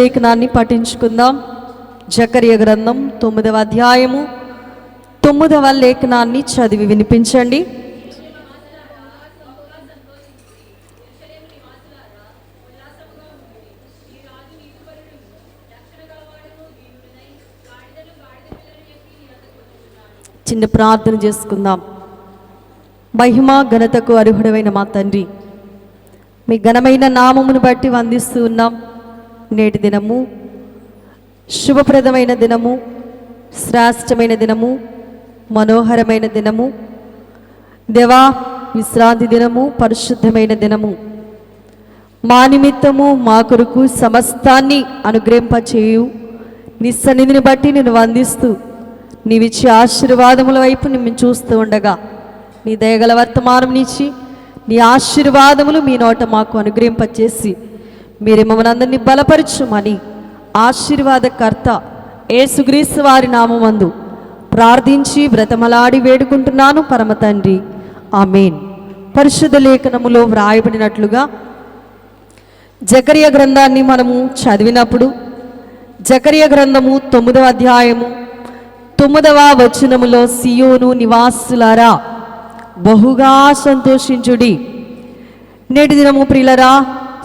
లేఖనాన్ని పఠించుకుందాం. జకర్యా గ్రంథం 9వ అధ్యాయము 9వ లేఖనాన్ని చదివి వినిపించండి. చిన్న ప్రార్థన చేసుకుందాం. మహిమ ఘనతకు అర్హుడైన మా తండ్రి, మీ ఘనమైన నామమును బట్టి వందిస్తూ ఉన్నాం. నేటి దినము శుభప్రదమైన దినము, శ్రేష్టమైన దినము, మనోహరమైన దినము, దేవా విశ్రాంతి దినము, పరిశుద్ధమైన దినము. మా నిమిత్తము మా కొరకు సమస్తాన్ని అనుగ్రహింపచేయు నీ సన్నిధిని బట్టి నేను వందిస్తూ నీవిచ్చే ఆశీర్వాదముల వైపు మేము చూస్తూ ఉండగా నీ దయగల వర్తమానం నుంచి నీ ఆశీర్వాదములు మీ నోట మాకు అనుగ్రహింపచేసి మీరు మమ్మల్ని అందరినీ బలపరచుమని ఆశీర్వాదకర్త యేసుక్రీస్తు వారి నామమందు ప్రార్థించి బ్రతమలాడి వేడుకుంటున్నాను పరమ తండ్రి, ఆమేన్. పరిశుద్ధ లేఖనములో వ్రాయబడినట్లుగా జకర్యా గ్రంథాన్ని మనము చదివినప్పుడు జకర్యా గ్రంథము 9వ అధ్యాయము 9వ వచనములో సియోను నివాసులారా బహుగా సంతోషించుడి. నేటి దినము ప్రియులరా,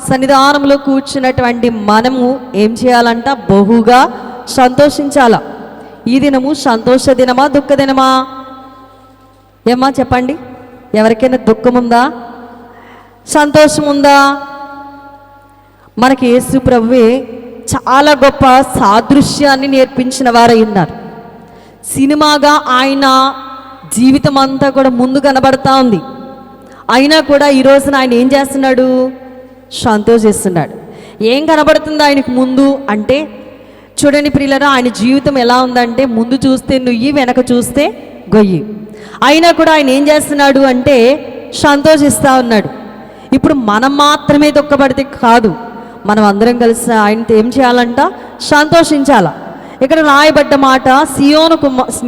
సన్నిధానంలో కూర్చున్నటువంటి మనము ఏం చేయాలంట? బహుగా సంతోషించాల. ఈ దినము సంతోష దినమా, దుఃఖ దినమా? ఏమ్మా చెప్పండి. ఎవరికైనా దుఃఖం ఉందా, సంతోషం ఉందా? మనకి యేసు ప్రభువే చాలా గొప్ప సాదృశ్యాన్ని నేర్పించిన వారై ఉన్నారు. సినిమాగా ఆయన జీవితం అంతా కూడా ముందు కనబడతా ఉంది. అయినా కూడా ఈ రోజున ఆయన ఏం చేస్తున్నాడు? సంతోషిస్తున్నాడు. ఏం కనబడుతుంది ఆయనకు ముందు అంటే? చూడండి ప్రియులారా, ఆయన జీవితం ఎలా ఉందంటే ముందు చూస్తే నుయ్యి, వెనక చూస్తే గొయ్యి. అయినా కూడా ఆయన ఏం చేస్తున్నాడు అంటే సంతోషిస్తూ ఉన్నాడు. ఇప్పుడు మనం మాత్రమే దుఃఖపడితే కాదు, మనం అందరం కలిసి ఆయనతో ఏం చేయాలంట? సంతోషించాల. ఇక్కడ రాయబడ్డ మాట, సియోను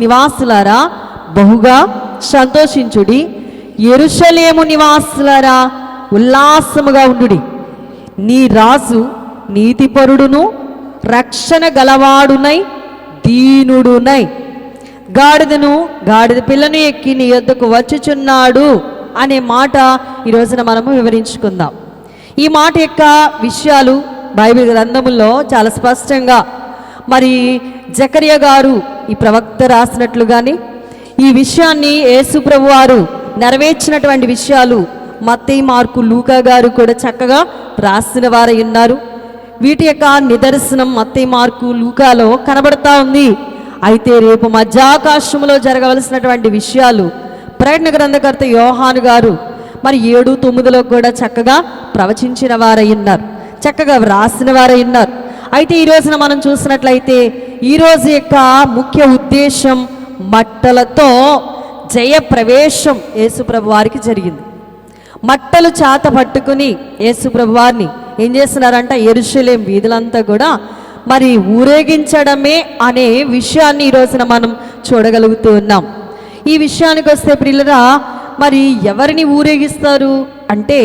నివాసులారా బహుగా సంతోషించుడి, యెరూషలేము నివాసులారా ఉల్లాసముగా ఉండుడి. నీ రాజు నీతిపరుడును రక్షణ గలవాడునై దీనుడునై గాడిద పిల్లను ఎక్కి నీ యొద్దకు వచ్చుచున్నాడు అనే మాట ఈ రోజున మనము వివరించుకుందాం. ఈ మాట యొక్క విషయాలు బైబిల్ గ్రంథముల్లో చాలా స్పష్టంగా మరి జకర్యా గారు ఈ ప్రవక్త రాసినట్లుగాని ఈ విషయాన్ని యేసు ప్రభు వారు నెరవేర్చినటువంటి విషయాలు మత్తయి, మార్కు, లూకా గారు కూడా చక్కగా రాసిన వారై ఉన్నారు. వీటి యొక్క నిదర్శనం మత్తయి, మార్కు, లూకాలో కనబడతా ఉంది. అయితే రేపు మధ్యాకాశంలో జరగవలసినటువంటి విషయాలు ప్రకటన గ్రంథకర్త యోహాను గారు మరి 7, 9లో కూడా చక్కగా ప్రవచించిన వారై ఉన్నారు, చక్కగా వ్రాసిన వారై ఉన్నారు. అయితే ఈ రోజున మనం చూసినట్లయితే ఈరోజు యొక్క ముఖ్య ఉద్దేశం మట్టలతో జయ ప్రవేశం యేసుప్రభు వారికి జరిగింది. మట్టలు చేత పట్టుకుని యేసుప్రభు వారిని ఏం చేస్తున్నారంట? యెరూషలేం వీధులంతా కూడా మరి ఊరేగించడమే అనే విషయాన్ని ఈ రోజున మనం చూడగలుగుతూ ఉన్నాం. ఈ విషయానికి వస్తే ప్రియులరా, మరి ఎవరిని ఊరేగిస్తారు అంటే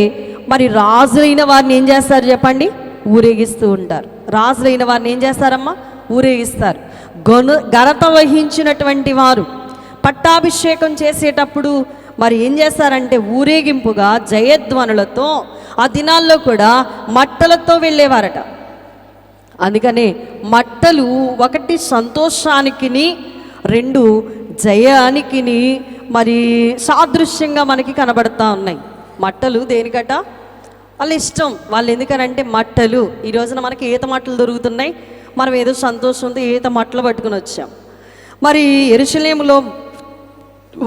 మరి రాజులైన వారిని ఏం చేస్తారు చెప్పండి? ఊరేగిస్తూ ఉంటారు. రాజులైన వారిని ఏం చేస్తారమ్మా? ఊరేగిస్తారు. ఘనత వహించినటువంటి వారు పట్టాభిషేకం చేసేటప్పుడు మరి ఏం చేస్తారంటే ఊరేగింపుగా జయధ్వనులతో ఆ దినాల్లో కూడా మట్టలతో వెళ్ళేవారట. అందుకనే మట్టలు ఒకటి సంతోషానికి, 2 జయానికి మరి సాదృశ్యంగా మనకి కనబడతా ఉన్నాయి. మట్టలు దేనికట? వాళ్ళ ఇష్టం. వాళ్ళు ఎందుకనంటే మట్టలు. ఈ రోజున మనకి ఈత మట్టలు దొరుకుతున్నాయి. మనం ఏదో సంతోషంతో ఈత మట్టలు పట్టుకుని వచ్చాం. మరి యెరూషలేములో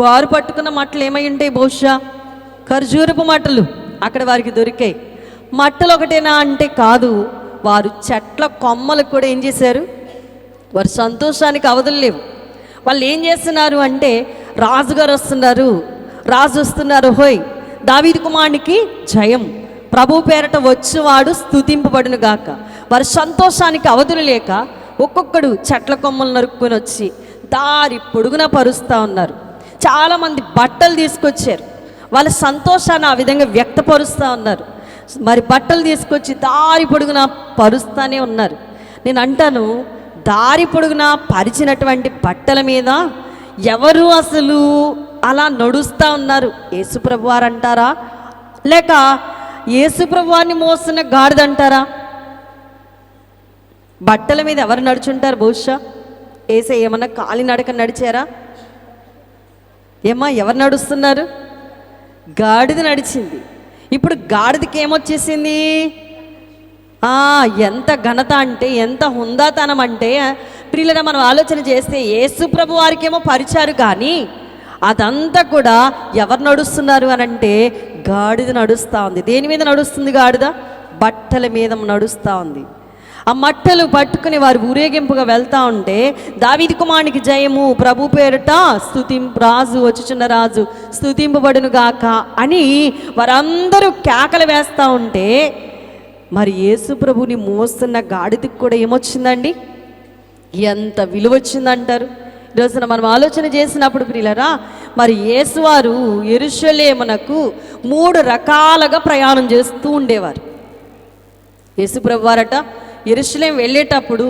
వారు పట్టుకున్న మట్టలు ఏమై ఉంటాయి? బహుశా ఖర్జూరపు మట్టలు అక్కడ వారికి దొరికాయి. మట్టలు ఒకటేనా అంటే కాదు, వారు చెట్ల కొమ్మలు కూడా ఏం చేశారు? వారి సంతోషానికి అవధులు లేవు. వాళ్ళు ఏం చేస్తున్నారు అంటే రాజుగారు వస్తున్నారు, రాజు వస్తున్నారు, హోయ్ దావీదు కుమారునికి జయం, ప్రభు పేరట వచ్చేవాడు స్తుతింపబడును గాక. వారి సంతోషానికి అవధులు లేక ఒక్కొక్కడు చెట్ల కొమ్మలు నరుక్కుని వచ్చి దారి పొడుగున పరుస్తూ ఉన్నారు. చాలామంది బట్టలు తీసుకొచ్చారు, వాళ్ళ సంతోషాన్ని ఆ విధంగా వ్యక్తపరుస్తూ ఉన్నారు. మరి బట్టలు తీసుకొచ్చి దారి పొడుగున పరుస్తూనే ఉన్నారు. నేను అంటాను, దారి పొడుగునా పరిచినటువంటి బట్టల మీద ఎవరు అసలు అలా నడుస్తూ ఉన్నారు? యేసుప్రభు వారు అంటారా, లేక యేసుప్రభు వారిని మోస్తున్న గాడిద అంటారా? బట్టల మీద ఎవరు నడుచుంటారు? బహుశా ఏసే ఏమన్నా కాలినడక నడిచారా? ఏమా ఎవరు నడుస్తున్నారు? గాడిద నడిచింది. ఇప్పుడు గాడిదకి ఏమొచ్చేసింది? ఎంత ఘనత అంటే, ఎంత హుందాతనం అంటే, ప్రియులరా మనం ఆలోచన చేస్తే యేసుప్రభు వారికేమో పరిచారు, కానీ అదంతా కూడా ఎవరు నడుస్తున్నారు అని అంటే గాడిద నడుస్తూ ఉంది. దేని మీద నడుస్తుంది గాడిద? బట్టల మీద నడుస్తూ ఉంది. ఆ మట్టలు పట్టుకుని వారు ఊరేగింపుగా వెళ్తూ ఉంటే, దావీదు కుమారునికి జయము, ప్రభు పేరిట రాజు వచ్చుచున్న రాజు స్తుతింపబడును గాక అని వారందరూ కేకలు వేస్తూ ఉంటే, మరి యేసు ప్రభుని మోస్తున్న గాడిదకి కూడా ఏమొచ్చిందండి? ఎంత విలువ వచ్చిందంటారు? ఈరోజున మనం ఆలోచన చేసినప్పుడు ప్రియులరా, మరి యేసువారు యెరూషలేమునకు 3 రకాలుగా ప్రయాణం చేస్తూ ఉండేవారు. యేసు ప్రభు వారట యెరూషలేం వెళ్ళేటప్పుడు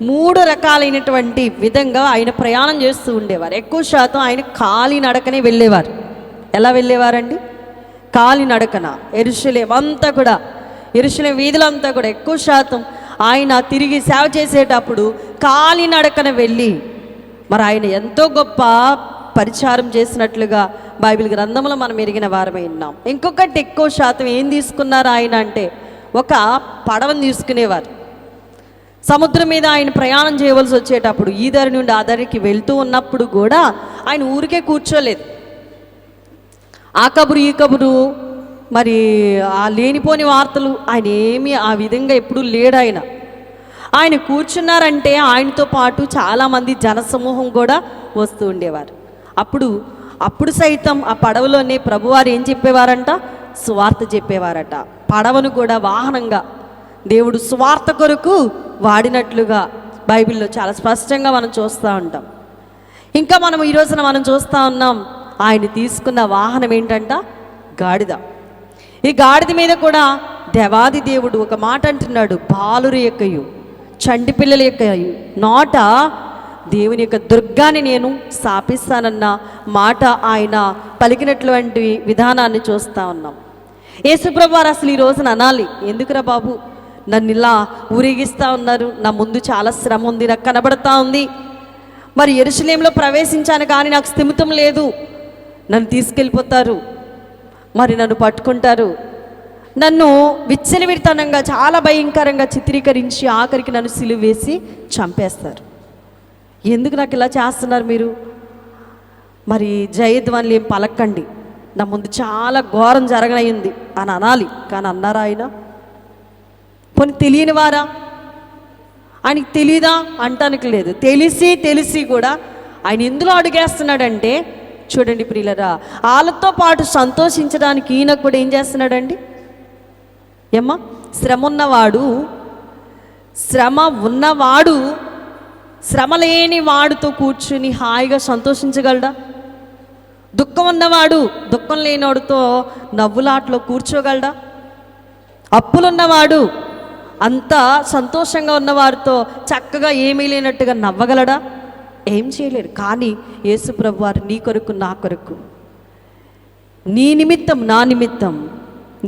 3 రకాలైనటువంటి విధంగా ఆయన ప్రయాణం చేస్తూ ఉండేవారు. ఎక్కువ శాతం ఆయన కాలినడకనే వెళ్ళేవారు. ఎలా వెళ్ళేవారండి? కాలినడకన. యెరూషలేం అంతా కూడా, యెరూషలేం వీధులంతా కూడా ఎక్కువ శాతం ఆయన తిరిగి సేవ చేసేటప్పుడు కాలినడకన వెళ్ళి, మరి ఆయన ఎంతో గొప్ప పరిచారం చేసినట్లుగా బైబిల్ గ్రంథంలో మనం ఎరిగిన వారమై ఉన్నాం. ఇంకొకటి ఎక్కువ శాతం ఏం తీసుకున్నారు ఆయన అంటే, ఒక పడవను తీసుకునేవారు. సముద్రం మీద ఆయన ప్రయాణం చేయవలసి వచ్చేటప్పుడు ఈ దారి నుండి ఆ దారికి వెళ్తూ ఉన్నప్పుడు కూడా ఆయన ఊరికే కూర్చోలేదు. ఆ కబురు ఈ కబురు, మరి ఆ లేనిపోని వార్తలు, ఆయన ఏమీ ఆ విధంగా ఎప్పుడూ లేడు. ఆయన కూర్చున్నారంటే ఆయనతో పాటు చాలామంది జనసమూహం కూడా వస్తూ ఉండేవారు. అప్పుడు సైతం ఆ పడవలోనే ప్రభువారు ఏం చెప్పేవారంట? సువార్త చెప్పేవారట. పడవను కూడా వాహనంగా దేవుడు సువార్త కొరకు వాడినట్లుగా బైబిల్లో చాలా స్పష్టంగా మనం చూస్తూ ఉంటాం. ఇంకా మనం ఈ రోజున మనం చూస్తూ ఉన్నాం, ఆయన తీసుకున్న వాహనం ఏంటంట? గాడిద. ఈ గాడిద మీద కూడా దేవాది దేవుడు ఒక మాట అంటున్నాడు, బాలుర యొక్కయు చంటి పిల్లల యొక్క నోట దేవుని యొక్క దుర్గాన్ని నేను స్థాపిస్తానన్న మాట ఆయన పలికినటువంటి విధానాన్ని చూస్తూ ఉన్నాం. యేసుప్రభు వారు అసలు ఈ రోజున అనాలి, ఎందుకురా బాబు నన్ను ఇలా ఊరేగిస్తూ ఉన్నారు, నా ముందు చాలా శ్రమ ఉంది, నాకు కనబడతా ఉంది, మరి యెరూషలేంలో ప్రవేశించాను కానీ నాకు స్థిమితం లేదు, నన్ను తీసుకెళ్ళిపోతారు, మరి నన్ను పట్టుకుంటారు, నన్ను విచ్చలవిడితనంగా చాలా భయంకరంగా చిత్రీకరించి ఆఖరికి నన్ను సిలువ వేసి చంపేస్తారు, ఎందుకు నాకు ఇలా చేస్తున్నారు మీరు? మరి జయధ్వనులు ఏం పలకండి, నా ముందు చాలా ఘోరం జరగనయింది అని అనాలి. కానీ అన్నారా ఆయన? పోనీ తెలియని వారా? ఆయనకి తెలీదా అంటానికి లేదు. తెలిసి కూడా ఆయన ఎందులో అడుగేస్తున్నాడంటే, చూడండి ప్రియులరా, వాళ్ళతో పాటు సంతోషించడానికి ఈయన కూడా ఏం చేస్తున్నాడండి? ఏమ్మా, శ్రమ ఉన్నవాడు శ్రమ లేని వాడితో కూర్చుని హాయిగా సంతోషించగలడా? దుఃఖం ఉన్నవాడు దుఃఖం లేనివాడితో నవ్వులాట్లో కూర్చోగలడా? అప్పులున్నవాడు అంత సంతోషంగా ఉన్నవారితో చక్కగా ఏమీ లేనట్టుగా నవ్వగలడా? ఏం చేయలేడు. కానీ యేసు ప్రభు వారు నీ కొరకు నా కొరకు, నీ నిమిత్తం నా నిమిత్తం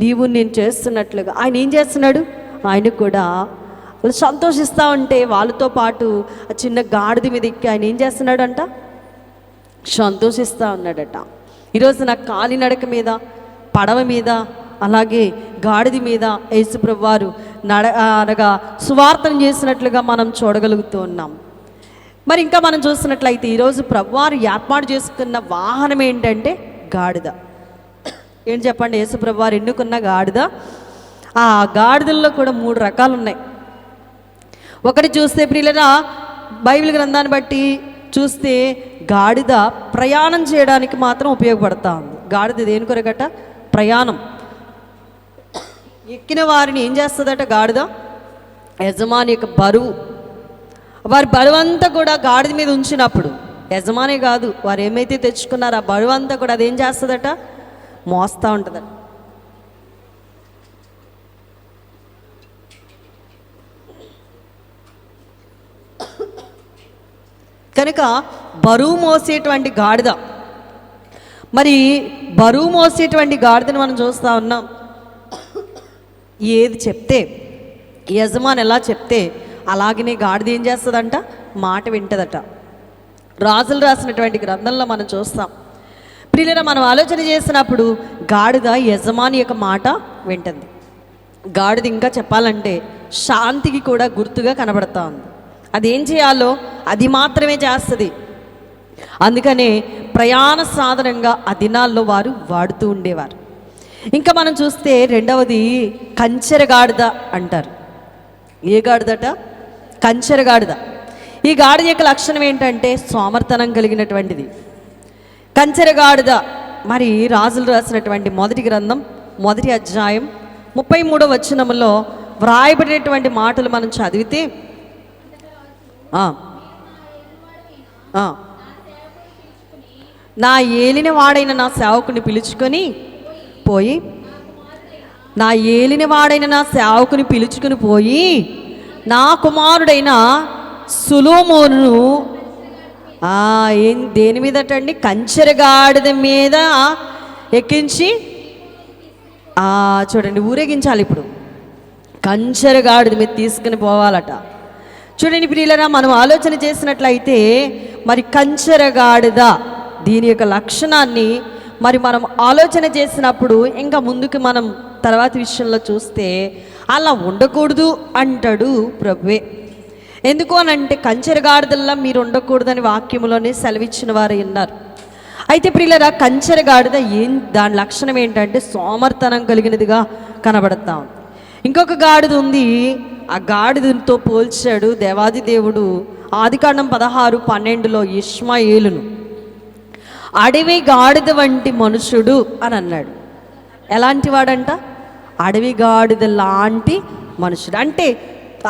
నీవు నేను చేస్తున్నట్లుగా ఆయన ఏం చేస్తున్నాడు? ఆయన కూడా వాళ్ళు సంతోషిస్తూ ఉంటే వాళ్ళతో పాటు ఆ చిన్న గాడిద మీద ఎక్కి ఆయన ఏం చేస్తున్నాడంట? సంతోషిస్తూ ఉన్నాడట. ఈరోజు నాకు కాలినడక మీద, పడవ మీద, అలాగే గాడిద మీద యేసుప్రభు వారు అనగా సువార్తను చేసినట్లుగా మనం చూడగలుగుతూ ఉన్నాం. మరి ఇంకా మనం చూస్తున్నట్లయితే ఈరోజు ప్రభువారు ఏర్పాటు చేసుకున్న వాహనం ఏంటంటే గాడిద. ఏం చెప్పండి? యేసుప్రభు వారు ఎన్నుకున్న గాడిద. ఆ గాడిదల్లో కూడా 3 రకాలు ఉన్నాయి. ఒకటి చూస్తే ప్రియులరా, బైబిల్ గ్రంథాన్ని బట్టి చూస్తే గాడిద ప్రయాణం చేయడానికి మాత్రం ఉపయోగపడతా ఉంది. గాడిద దేని కొరకట? ప్రయాణం. ఎక్కిన వారిని ఏం చేస్తుందట గాడిద? యజమాని యొక్క బరువు, వారి బరువు అంతా కూడా గాడిద మీద ఉంచినప్పుడు యజమానే కాదు, వారు ఏమైతే తెచ్చుకున్నారో ఆ బరువు అంతా కూడా అదేం చేస్తుందట? మోస్తూ ఉంటుందట. కనుక బరువు మోసేటువంటి గాడిద, మరి బరువు మోసేటువంటి గాడిదని మనం చూస్తూ ఉన్నాం. ఏది చెప్తే యజమాని ఎలా చెప్తే అలాగనే గాడిద ఏం చేస్తుందంట, మాట వింటదట. రాజులు రాసినటువంటి గ్రంథంలో మనం చూస్తాం. ప్రియులరా, మనం ఆలోచన చేసినప్పుడు గాడిద యజమాని యొక్క మాట వింటుంది. గాడిద ఇంకా చెప్పాలంటే శాంతికి కూడా గుర్తుగా కనబడతా ఉంది. అదేం చేయాలో అది మాత్రమే చేస్తుంది. అందుకనే ప్రయాణ సాధనంగా ఆ దినాల్లో వారు వాడుతూ ఉండేవారు. ఇంకా మనం చూస్తే రెండవది కంచెర గాడిద అంటారు. ఏ గాడిదట? కంచెర గాడిద. ఈ గాడిద యొక్క లక్షణం ఏంటంటే సోమర్తనం కలిగినటువంటిది. కంచెర గాడిద మరి రాజులు రాసినటువంటి మొదటి గ్రంథం 1వ అధ్యాయం 33వ వచనంలో వ్రాయబడినటువంటి మాటలు మనం చదివితే, నా ఏలిన వాడైన నా సేవకుని పిలుచుకొని పోయి, నా ఏలిన వాడైన నా సేవకుని పిలుచుకుని పోయి నా కుమారుడైన సొలొమోనును దేని మీదటండి, కంచెర గాడిద మీద ఎక్కించి చూడండి ఊరేగించాలి. ఇప్పుడు కంచెర గాడిద మీద తీసుకుని పోవాలట. చూడండి ప్రియులరా, మనం ఆలోచన చేసినట్లయితే మరి కంచెర గాడిద దీని యొక్క లక్షణాన్ని మరి మనం ఆలోచన చేసినప్పుడు ఇంకా ముందుకు మనం తర్వాత విషయంలో చూస్తే అలా ఉండకూడదు అంటాడు ప్రభువే. ఎందుకు అని అంటే కంచెర గాడిదల్లా మీరు ఉండకూడదని వాక్యంలోనే సెలవిచ్చిన వారు ఉన్నారు. అయితే ప్రియులరా, కంచెర గాడిద దాని లక్షణం ఏంటంటే సోమర్తనం కలిగినదిగా కనబడతా ఉంది. ఇంకొక గాడిద ఉంది. ఆ గాడిదతో పోల్చాడు దేవాది దేవుడు ఆదికాండం 16:12లో ఇష్మాయేలును అడవి గాడిద వంటి మనుషుడు అని అన్నాడు. ఎలాంటి వాడంట? అడవి గాడిద లాంటి మనుషుడు. అంటే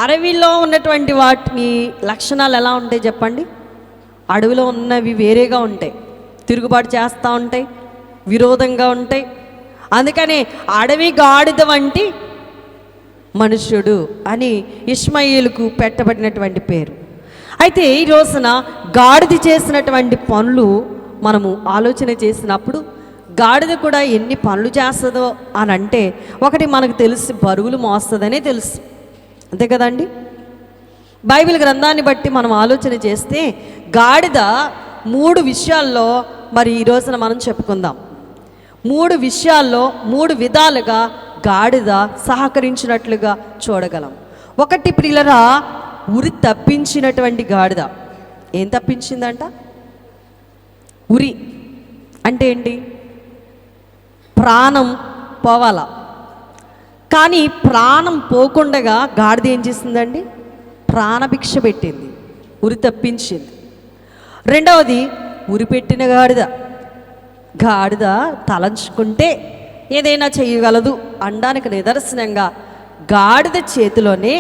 అడవిలో ఉన్నటువంటి వాటిని లక్షణాలు ఎలా ఉంటాయి చెప్పండి? అడవిలో ఉన్నవి వేరేగా ఉంటాయి, తిరుగుబాటు చేస్తూ ఉంటాయి, విరోధంగా ఉంటాయి. అందుకని అడవి గాడిద వంటి మనుష్యుడు అని ఇష్మాయేలుకు పెట్టబడినటువంటి పేరు. అయితే ఈ రోజున గాడిద చేసినటువంటి పనులు మనము ఆలోచన చేసినప్పుడు గాడిద కూడా ఎన్ని పనులు చేస్తుందో అని అంటే, ఒకటి మనకు తెలుసు, బరువులు మోస్తుందనే తెలుసు, అంతే కదండి. బైబిల్ గ్రంథాన్ని బట్టి మనం ఆలోచన చేస్తే గాడిద 3 విషయాల్లో మరి ఈ రోజున మనం చెప్పుకుందాం. 3 విషయాల్లో 3 విధాలుగా గాడిద సహకరించినట్లుగా చూడగలం. ఒకటి ప్రియులరా, ఉరి తప్పించినటువంటి గాడిద. ఏం తప్పించిందంట? ఉరి అంటే ఏంటి? ప్రాణం పోవాలా, కానీ ప్రాణం పోకుండగా గాడిద ఏం చేసిందండి? ప్రాణభిక్ష పెట్టింది, ఉరి తప్పించింది. రెండవది ఉరి పెట్టిన గాడిద. గాడిద తలంచుకుంటే ఏదైనా చేయగలదు అనడానికి నిదర్శనంగా గాడిద చేతిలోనే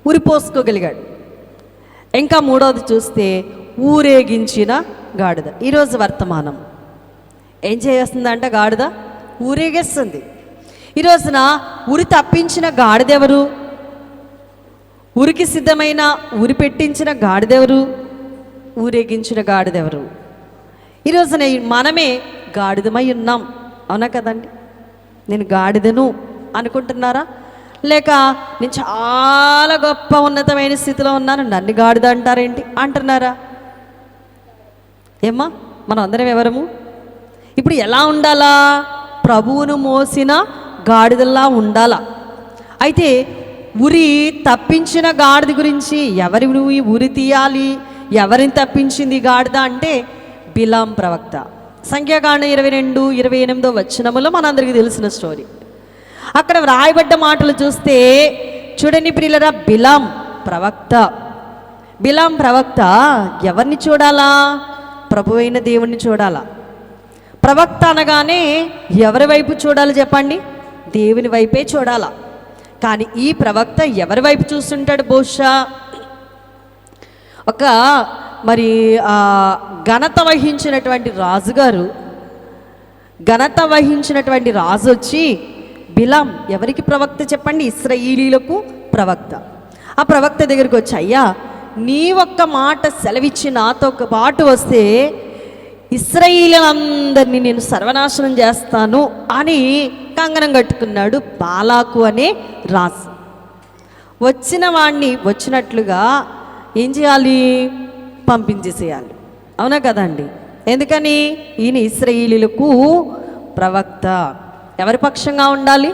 ఉరి పోసుకోగలిగాడు. ఇంకా మూడవది చూస్తే ఊరేగించిన గాడిద. ఈరోజు వర్తమానం ఏం చేస్తుందంట? గాడిద ఊరేగిస్తుంది. ఈ రోజున ఉరి తప్పించిన గాడిదెవరు? ఉరికి సిద్ధమైన ఉరి పెట్టించిన గాడిదెవరు? ఊరేగించిన గాడిదెవరు? ఈ రోజున మనమే గాడిదమై ఉన్నాం, అవునా కదండి? నేను గాడిదను అనుకుంటున్నారా? లేక నేను చాలా గొప్ప ఉన్నతమైన స్థితిలో ఉన్నాను, నన్ను గాడిద అంటారేంటి అంటున్నారా? ఏమ్మా, మనం అందరం ఎవరము? ఇప్పుడు ఎలా ఉండాలా? ప్రభువును మోసిన గాడిదల్లా ఉండాలా. అయితే ఉరి తప్పించిన గాడిద గురించి ఎవరి ఉరి తీయాలి, ఎవరిని తప్పించింది గాడిద అంటే బిలాం ప్రవక్త. సంఖ్యాకాండం 22:28 వచనములో మనందరికీ తెలిసిన స్టోరీ. అక్కడ వ్రాయబడ్డ మాటలు చూస్తే చూడండి ప్రియులరా, బిలాం ప్రవక్త ఎవరిని చూడాలా? ప్రభువైన దేవుణ్ణి చూడాలా. ప్రవక్త అనగానే ఎవరి వైపు చూడాలి చెప్పండి? దేవుని వైపే చూడాలా. కానీ ఈ ప్రవక్త ఎవరి వైపు చూస్తుంటాడు? బహుశా ఒక మరి ఘనత వహించినటువంటి రాజు వచ్చి బిలాం ఎవరికి ప్రవక్త చెప్పండి? ఇశ్రాయేలీయులకు ప్రవక్త. ఆ ప్రవక్త దగ్గరికి వచ్చి, అయ్యా నీ ఒక్క మాట సెలవిచ్చి నాతో పాటు వస్తే ఇశ్రాయేలీయులందరినీ నేను సర్వనాశనం చేస్తాను అని కంగనం కట్టుకున్నాడు బాలాకు అనే రాజు. వచ్చిన వాణ్ణి వచ్చినట్లుగా ఏం చేయాలి? పంపించేసేయాలి. అవునా కదండి? ఎందుకని? ఈయన ఇశ్రాయేలీయులకు ప్రవక్త. ఎవరి పక్షంగా ఉండాలి?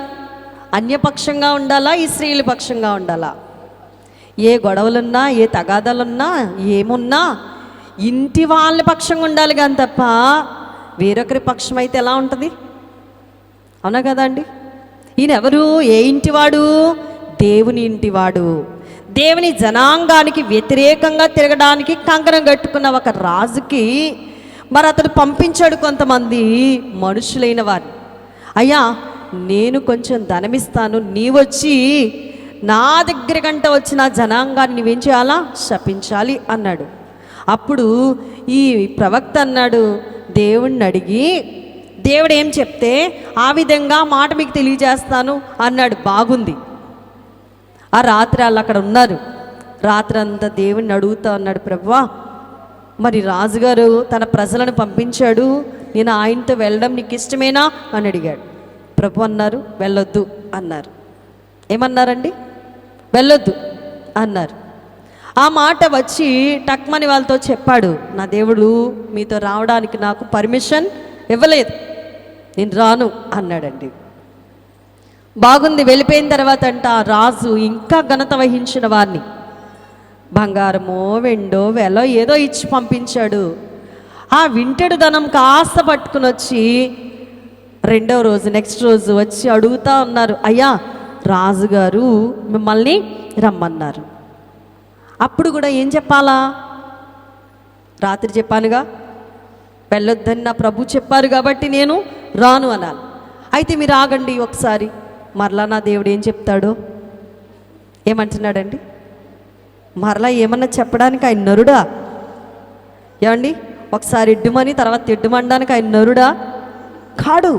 అన్యపక్షంగా ఉండాలా? ఇశ్రాయేలు పక్షంగా ఉండాలా? ఏ గొడవలున్నా, ఏ తగాదాలున్నా, ఏమున్నా ఇంటి వాళ్ళ పక్షంగా ఉండాలి కానీ తప్ప వేరొకరి పక్షం అయితే ఎలా ఉంటుంది? అవునా కదండి? ఈయన ఎవరు? ఏ ఇంటివాడు? దేవుని ఇంటివాడు. దేవుని జనాంగానికి వ్యతిరేకంగా తిరగడానికి కంకణం కట్టుకున్న ఒక రాజుకి మరి అతడు పంపించాడు కొంతమంది మనుషులైన వారిని. అయ్యా, నేను కొంచెం ధనమిస్తాను, నీవొచ్చి నా దగ్గర కంట వచ్చిన జనాంగాన్ని నువ్వేం చేయాలా? శపించాలి అన్నాడు. అప్పుడు ఈ ప్రవక్త అన్నాడు, దేవుణ్ణి అడిగి దేవుడు ఏం చెప్తే ఆ విధంగా మాట మీకు తెలియజేస్తాను అన్నాడు. బాగుంది. ఆ రాత్రి వాళ్ళు అక్కడ ఉన్నారు. రాత్రి అంతా దేవుణ్ణి అడుగుతా ఉన్నాడు, ప్రభువా మరి రాజుగారు తన ప్రజలను పంపించాడు, నేను ఆయనతో వెళ్ళడం నీకు ఇష్టమేనా అని అడిగాడు. ప్రభు అన్నారు, వెళ్ళొద్దు అన్నారు. ఏమన్నారండి? వెళ్ళొద్దు అన్నారు. ఆ మాట వచ్చి టక్మని వాళ్ళతో చెప్పాడు, నా దేవుడు మీతో రావడానికి నాకు పర్మిషన్ ఇవ్వలేదు, నేను రాను అన్నాడండి. బాగుంది. వెళ్ళిపోయిన తర్వాత అంట రాజు ఇంకా ఘనత వహించిన వారిని బంగారమో వెండో వెలో ఏదో ఇచ్చి పంపించాడు. ఆ వింటెడు ధనం కాస్త పట్టుకుని వచ్చి రెండవ రోజు నెక్స్ట్ రోజు వచ్చి అడుగుతా ఉన్నారు, అయ్యా రాజుగారు మిమ్మల్ని రమ్మన్నారు. అప్పుడు కూడా ఏం చెప్పాలా? రాత్రి చెప్పానుగా వెళ్ళొద్దని నా ప్రభు చెప్పారు కాబట్టి నేను రాను అనాలి. అయితే మీరు ఆగండి ఒకసారి, మరలా నా దేవుడు ఏం చెప్తాడో ఏమంటున్నాడండి? మరలా ఏమన్నా చెప్పడానికి ఆయన నరుడా? ఏమండి? ఒకసారి ఎడ్డుమని తర్వాత ఎడ్డుమనడానికి ఆయన నరుడా? కాడు.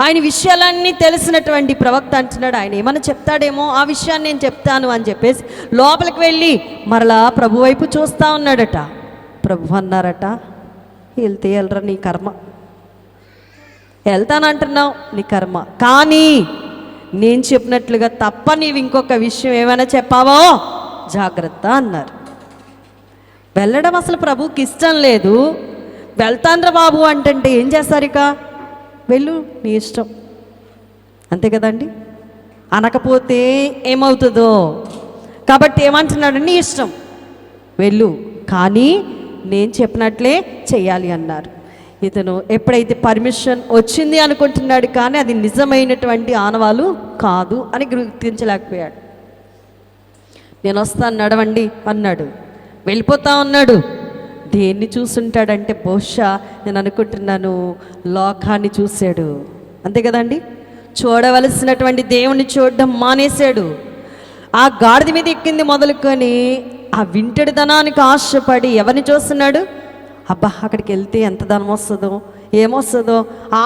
ఆయన విషయాలన్నీ తెలిసినటువంటి ప్రవక్త అంటున్నాడు, ఆయన ఏమన్నా చెప్తాడేమో ఆ విషయాన్ని నేను చెప్తాను అని చెప్పేసి లోపలికి వెళ్ళి మరలా ప్రభు వైపు చూస్తూ ఉన్నాడట. ప్రభు అన్నారట, వెళ్తే వెళ్ళరా, నీ కర్మ, వెళ్తానంటున్నావు నీ కర్మ, కానీ నేను చెప్పినట్లుగా తప్ప నీవు ఇంకొక విషయం ఏమైనా చెప్పావో జాగ్రత్త అన్నారు. వెళ్ళడం అసలు ప్రభుకి ఇష్టం లేదు. వెళ్తాన్రా బాబు అంటే ఏం చేస్తారు? ఇక వెళ్ళు, నీ ఇష్టం, అంతే కదండి. అనకపోతే ఏమవుతుందో కాబట్టి ఏమంటున్నాడు? నీ ఇష్టం, వెళ్ళు, కానీ నేను చెప్పినట్లే చెయ్యాలి అన్నారు. ఇతను ఎప్పుడైతే పర్మిషన్ వచ్చింది అనుకుంటున్నాడు, కానీ అది నిజమైనటువంటి ఆనవాలు కాదు అని గుర్తించలేకపోయాడు. నేను వస్తాను నడవండి అన్నాడు. వెళ్ళిపోతా ఉన్నాడు. దేన్ని చూసుంటాడంటే బహుశా నేను అనుకుంటున్నాను లోకాన్ని చూశాడు, అంతే కదండి. చూడవలసినటువంటి దేవుణ్ణి చూడడం మానేశాడు. ఆ గాడిద మీద ఎక్కింది మొదలుకొని ఆ వింటెడు ధనానికి ఆశపడి ఎవరిని చూస్తున్నాడు? అబ్బా అక్కడికి వెళ్తే ఎంత ధనం వస్తుందో ఏమొస్తుందో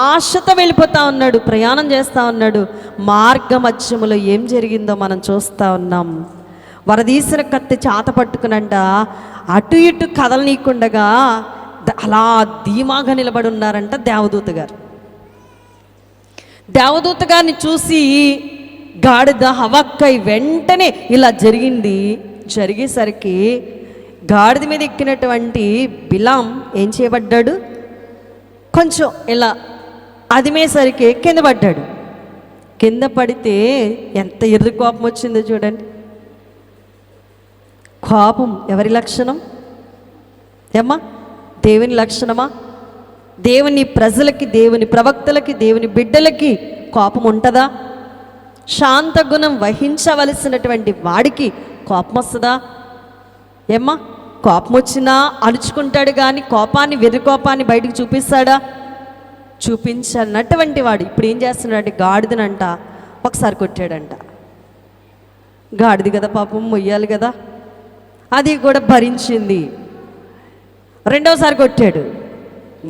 ఆశతో వెళ్ళిపోతా ఉన్నాడు, ప్రయాణం చేస్తూ ఉన్నాడు. మార్గ మధ్యములో ఏం జరిగిందో మనం చూస్తూ ఉన్నాం. వరదీసిన కత్తి చాత పట్టుకునంట అటు ఇటు కదలనీయకుండగా అలా ధీమాగా నిలబడి ఉన్నారంట దేవదూత గారు. దేవదూత గారిని చూసి గాడిద హవక్కై వెంటనే ఇలా జరిగింది. జరిగేసరికి గాడిద మీద ఎక్కినటువంటి బిలాం ఏం చేయబడ్డాడు? కొంచెం ఇలా అదిమేసరికి కింద పడ్డాడు. కింద పడితే ఎంత ఎర్రి కోపం వచ్చిందో చూడండి. కోపం ఎవరి లక్షణం? ఏమ్మా, దేవుని లక్షణమా? దేవుని ప్రజలకి, దేవుని ప్రవక్తలకి, దేవుని బిడ్డలకి కోపం ఉంటుందా? శాంత గుణం వహించవలసినటువంటి వాడికి కోపం వస్తుందా? ఏమ్మా, కోపం వచ్చినా అణుచుకుంటాడు కానీ కోపాన్ని, వెర్రి కోపాన్ని బయటకు చూపిస్తాడా? చూపించనటువంటి వాడు ఇప్పుడు ఏం చేస్తున్నాడంటే గాడిదనంట ఒకసారి కొట్టాడంట. గాడిది కదా పాపం, మొయ్యాలి కదా, అది కూడా భరించింది. రెండోసారి కొట్టాడు,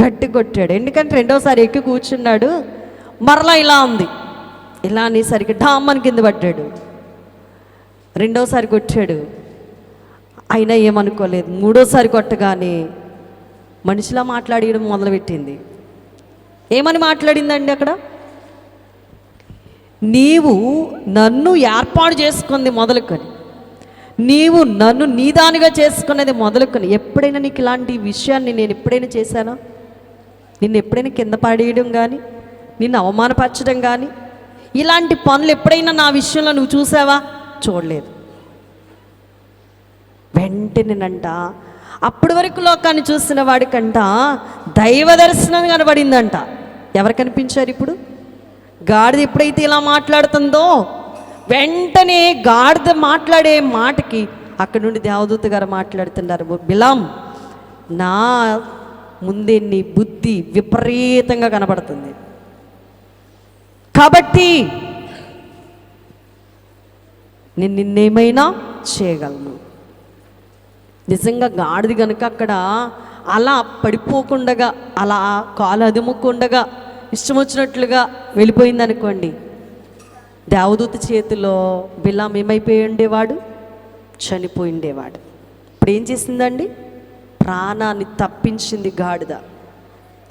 గట్టి కొట్టాడు. ఎందుకంటే రెండోసారి ఎక్కి కూర్చున్నాడు. మరలా ఇలా ఉంది, ఇలా అనేసరికి డామ్మని కింద పడ్డాడు. రెండోసారి కొట్టాడు, అయినా ఏమనుకోలేదు. మూడోసారి కొట్టగానే మనిషిలా మాట్లాడడం మొదలుపెట్టింది. ఏమని మాట్లాడిందండి అక్కడ? నీవు నన్ను ఏర్పాటు చేసుకుంది మొదలుకొని, నీవు నన్ను నీదానిగా చేసుకున్నది మొదలుకొని, ఎప్పుడైనా నీకు ఇలాంటి విషయాన్ని నేను ఎప్పుడైనా చేశానా? నిన్ను ఎప్పుడైనా కింద పడేయడం కానీ, నిన్ను అవమానపరచడం కానీ, ఇలాంటి పనులు ఎప్పుడైనా నా విషయంలో నువ్వు చూసావా? చూడలేదు. వెంటనేనంట అప్పటి వరకు లోకాన్ని చూసిన వాడికంట దైవ దర్శనం కనబడిందంట. ఎవరు కనిపించారు ఇప్పుడు? గాడిద ఎప్పుడైతే ఇలా మాట్లాడుతుందో వెంటనే గాడిద మాట్లాడే మాటకి అక్కడ నుండి దేవదూత గారు మాట్లాడుతున్నారు, బిలాం, నా ముందే నీ బుద్ధి విపరీతంగా కనబడుతుంది, కాబట్టి నేను నిన్నేమైనా చేయగలను. నిజంగా గాడిద కనుక అక్కడ అలా పడిపోకుండగా, అలా కాలు అదుముకుండగా ఇష్టం వచ్చినట్లుగా వెళ్ళిపోయింది అనుకోండి, దేవదూత చేతిలో బిలాం ఏమైపోయి ఉండేవాడు? చనిపోయి ఉండేవాడు. ఇప్పుడు ఏం చేసిందండి? ప్రాణాన్ని తప్పించింది గాడిద.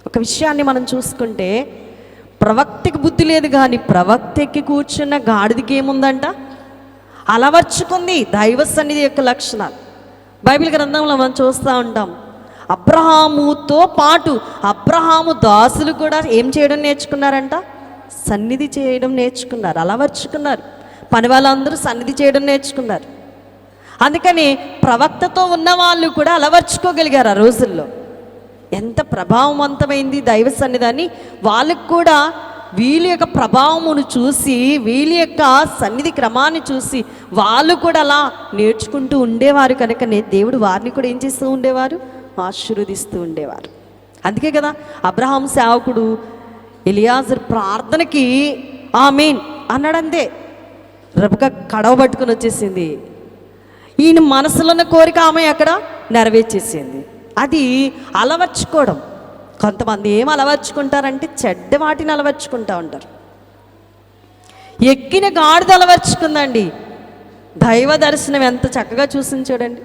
ఒక విషయాన్ని మనం చూసుకుంటే, ప్రవక్తకి బుద్ధి లేదు కానీ ప్రవక్తకి కూర్చున్న గాడిదకి ఏముందంట? అలవర్చుకుంది దైవ సన్నిధి యొక్క లక్షణాలు. బైబిల్ గ్రంథంలో మనం చూస్తూ ఉంటాం, అబ్రహాముతో పాటు అబ్రహాము దాసులు కూడా ఏం చేయడం నేర్చుకున్నారంట? సన్నిధి చేయడం నేర్చుకున్నారు, అలవర్చుకున్నారు. పని వాళ్ళందరూ సన్నిధి చేయడం నేర్చుకున్నారు. అందుకని ప్రవక్తతో ఉన్న వాళ్ళు కూడా అలవర్చుకోగలిగారు ఆ రోజుల్లో. ఎంత ప్రభావవంతమైంది దైవ సన్నిధాన్ని. వాళ్ళకు కూడా వీళ్ళ యొక్క ప్రభావమును చూసి, వీళ్ళ యొక్క సన్నిధి క్రమాన్ని చూసి వాళ్ళు కూడా అలా నేర్చుకుంటూ ఉండేవారు. కనుకనే దేవుడు వారిని కూడా ఏం చేస్తూ ఉండేవారు? ఆశీర్వదిస్తూ ఉండేవారు. అందుకే కదా అబ్రహాం సేవకుడు ఎలియాజర్ ప్రార్థనకి ఆమేన్ అన్నాడంతే, రెబెకా కడవ పట్టుకుని వచ్చేసింది. ఈయన మనసులో ఉన్న కోరిక ఆమె అక్కడ నెరవేర్చేసింది. అది అలవర్చుకోవడం. కొంతమంది ఏం అలవర్చుకుంటారంటే చెడ్డ వాటిని అలవర్చుకుంటూ ఉంటారు. ఎక్కిన గాడిద అలవర్చుకుందండి. దైవ దర్శనం ఎంత చక్కగా చూసింది చూడండి.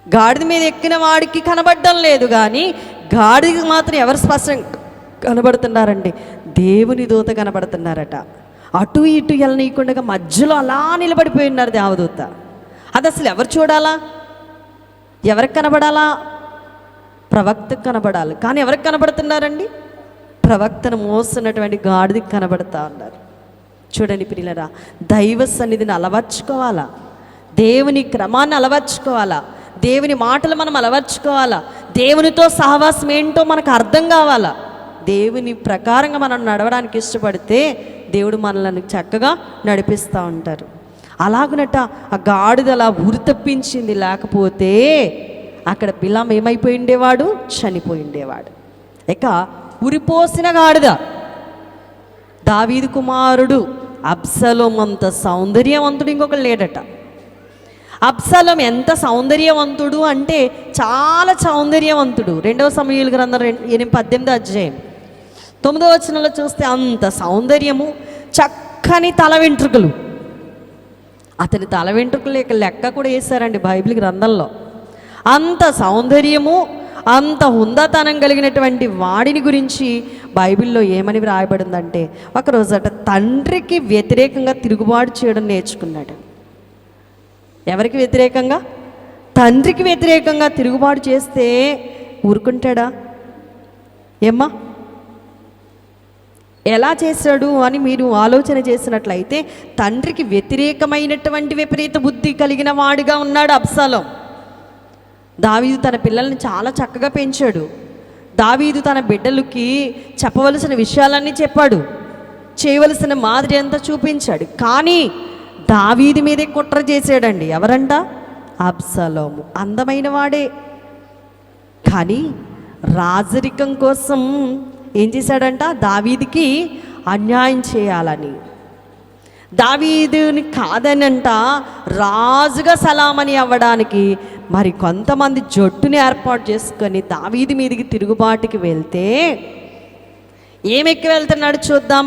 గాడిద మీద ఎక్కిన వాడికి కనబడడం లేదు కానీ గాడిదకి మాత్రం ఎవరు స్పష్టంగా కనబడుతున్నారండి? దేవుని దూత కనబడుతున్నారట. అటు ఇటు వెళ్ళనీయకుండా మధ్యలో అలా నిలబడిపోయి ఉన్నారు దేవదూత. అది అసలు ఎవరు చూడాలా? ఎవరికి కనబడాలా? ప్రవక్తకు కనబడాలి. కానీ ఎవరికి కనబడుతున్నారండి? ప్రవక్తను మోస్తున్నటువంటి గాడిదకి కనబడతా ఉన్నారు. చూడండి పిల్లరా, దైవ సన్నిధిని అలవర్చుకోవాలా, దేవుని క్రమాన్ని అలవర్చుకోవాలా, దేవుని మాటలు మనం అలవర్చుకోవాలా, దేవునితో సహవాసం ఏంటో మనకు అర్థం కావాలా. దేవుని ప్రకారంగా మనం నడవడానికి ఇష్టపడితే దేవుడు మనల్ని చక్కగా నడిపిస్తూ ఉంటారు. అలాగునట ఆ గాడిద అలా ఉరి తప్పించింది. లేకపోతే అక్కడ బిలాం ఏమైపోయి ఉండేవాడు? చనిపోయి ఉండేవాడు. ఇక ఉరిపోసిన గాడిద దావీదు కుమారుడు అబ్షలోము అంత సౌందర్యవంతుడు ఇంకొకరు లేడట. అబ్షలోము ఎంత సౌందర్యవంతుడు అంటే చాలా సౌందర్యవంతుడు. 2వ సమూయేలు గ్రంథం 18వ అధ్యాయం 9వ వచనంలో చూస్తే అంత సౌందర్యము, చక్కని తల వెంట్రుకలు. అతని తల వెంట్రుకలు లెక్క కూడా వేశారండి బైబిల్ గ్రంథంలో. అంత సౌందర్యము, అంత హుందాతనం కలిగినటువంటి వాడిని గురించి బైబిల్లో ఏమని వ్రాయబడిందంటే, ఒకరోజట తండ్రికి వ్యతిరేకంగా తిరుగుబాటు చేయడం నేర్చుకున్నాడు. ఎవరికి వ్యతిరేకంగా? తండ్రికి వ్యతిరేకంగా తిరుగుబాటు చేస్తే ఊరుకుంటాడా? ఏమ్మా, ఎలా చేశాడు అని మీరు ఆలోచన చేసినట్లయితే తండ్రికి వ్యతిరేకమైనటువంటి విపరీత బుద్ధి కలిగిన వాడిగా ఉన్నాడు అబ్షలోము. దావీదు తన పిల్లల్ని చాలా చక్కగా పెంచాడు. దావీదు తన బిడ్డలకి చెప్పవలసిన విషయాలన్నీ చెప్పాడు, చేయవలసిన మాదిరి అంతా చూపించాడు. కానీ దావీదు మీదే కుట్ర చేశాడండి. ఎవరంట? అబ్షలోము. అందమైన వాడే, కానీ రాజరికం కోసం ఏం చేశాడంట? దావీదుకి అన్యాయం చేయాలని, దావీదుని కాదనంట రాజుగా సలామని అవ్వడానికి మరి కొంతమంది జట్టుని ఏర్పాటు చేసుకొని దావీదు మీదికి తిరుగుబాటుకి వెళ్తే ఏమెక్కి వెళ్తున్నాడు చూద్దాం.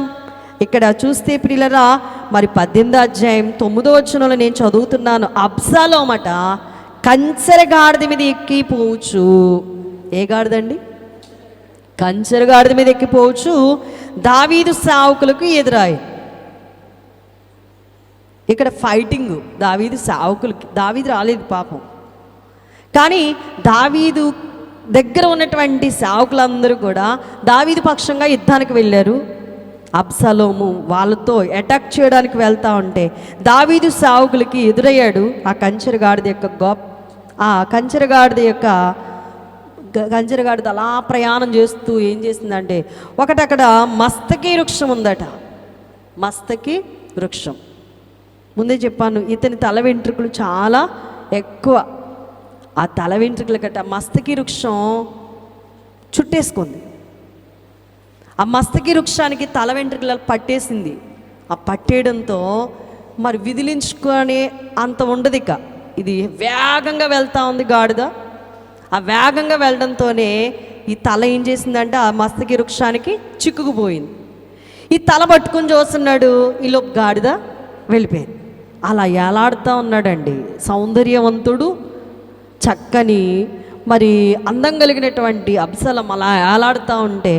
ఇక్కడ చూస్తే ప్రియులరా, మరి 18వ అధ్యాయం 9వ వచనంలో నేను చదువుతున్నాను. అబ్షాలోమట కంచెర గాడిద మీద ఎక్కిపోవచ్చు. ఏ గాడిదండి? కంచెర గాడిద మీద ఎక్కిపోవచ్చు దావీదు సేవకులకు ఎదురాయి. ఇక్కడ ఫైటింగ్ దావీదు సేవకులకి. దావీదు రాలేదు పాపం, కానీ దావీదు దగ్గర ఉన్నటువంటి సేవకులందరూ కూడా దావీదు పక్షంగా యుద్ధానికి వెళ్ళారు. అబ్షాలోము వాళ్ళతో అటాక్ చేయడానికి వెళ్తా ఉంటే దావీదు సేవకులకి ఎదురయ్యాడు. ఆ కంచెరగాడిద అలా ప్రయాణం చేస్తూ ఏం చేసిందంటే, అక్కడ మస్తకి వృక్షం ఉందట. మస్తకి వృక్షం ముందే చెప్పాను, ఇతని తల వెంట్రుకలు చాలా ఎక్కువ. ఆ తల వెంట్రుకల గట్ట మస్తకి వృక్షం చుట్టేసుకుంది. ఆ మస్తకి వృక్షానికి తల వెంట్రుకలు పట్టేసింది. ఆ పట్టేయడంతో మరి విదిలించుకొని అంత ఉండదు. ఇక ఇది వేగంగా వెళ్తూ ఉంది గాడిద. ఆ వేగంగా వెళ్ళడంతోనే ఈ తల ఏం చేసిందంటే ఆ మస్తకి వృక్షానికి చిక్కుకుపోయింది. ఈ తల పట్టుకుని చూస్తున్నాడు, ఈలోపు గాడిద వెళ్ళిపోయింది. అలా ఏలాడుతూ ఉన్నాడండి సౌందర్యవంతుడు, చక్కని మరి అందం కలిగినటువంటి అబ్షాలోం. అలా ఏలాడుతూ ఉంటే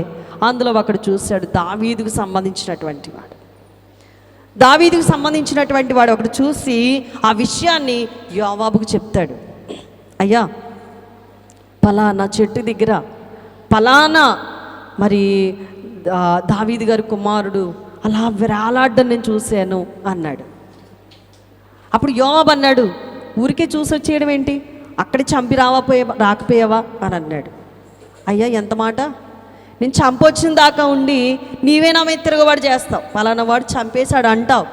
అందులో ఒకడు చూశాడు, దావీదుకు సంబంధించినటువంటి వాడు ఒకడు చూసి ఆ విషయాన్ని యోవాబుకు చెప్తాడు. అయ్యా, పలానా చెట్టు దగ్గర పలానా మరి దావీదు గారి కుమారుడు అలా వేలాడడం నేను చూశాను అన్నాడు. అప్పుడు యోవాబు అన్నాడు, ఊరికే చూసి వచ్చేయడం ఏంటి, అక్కడే చంపి రాకపోయావా అని అన్నాడు. అయ్యా, ఎంత మాట, నేను చంపొచ్చిన దాకా ఉండి నీవే నా మీద తిరగబాటు చేస్తావు, పలానా వాడు చంపేశాడు అంటావు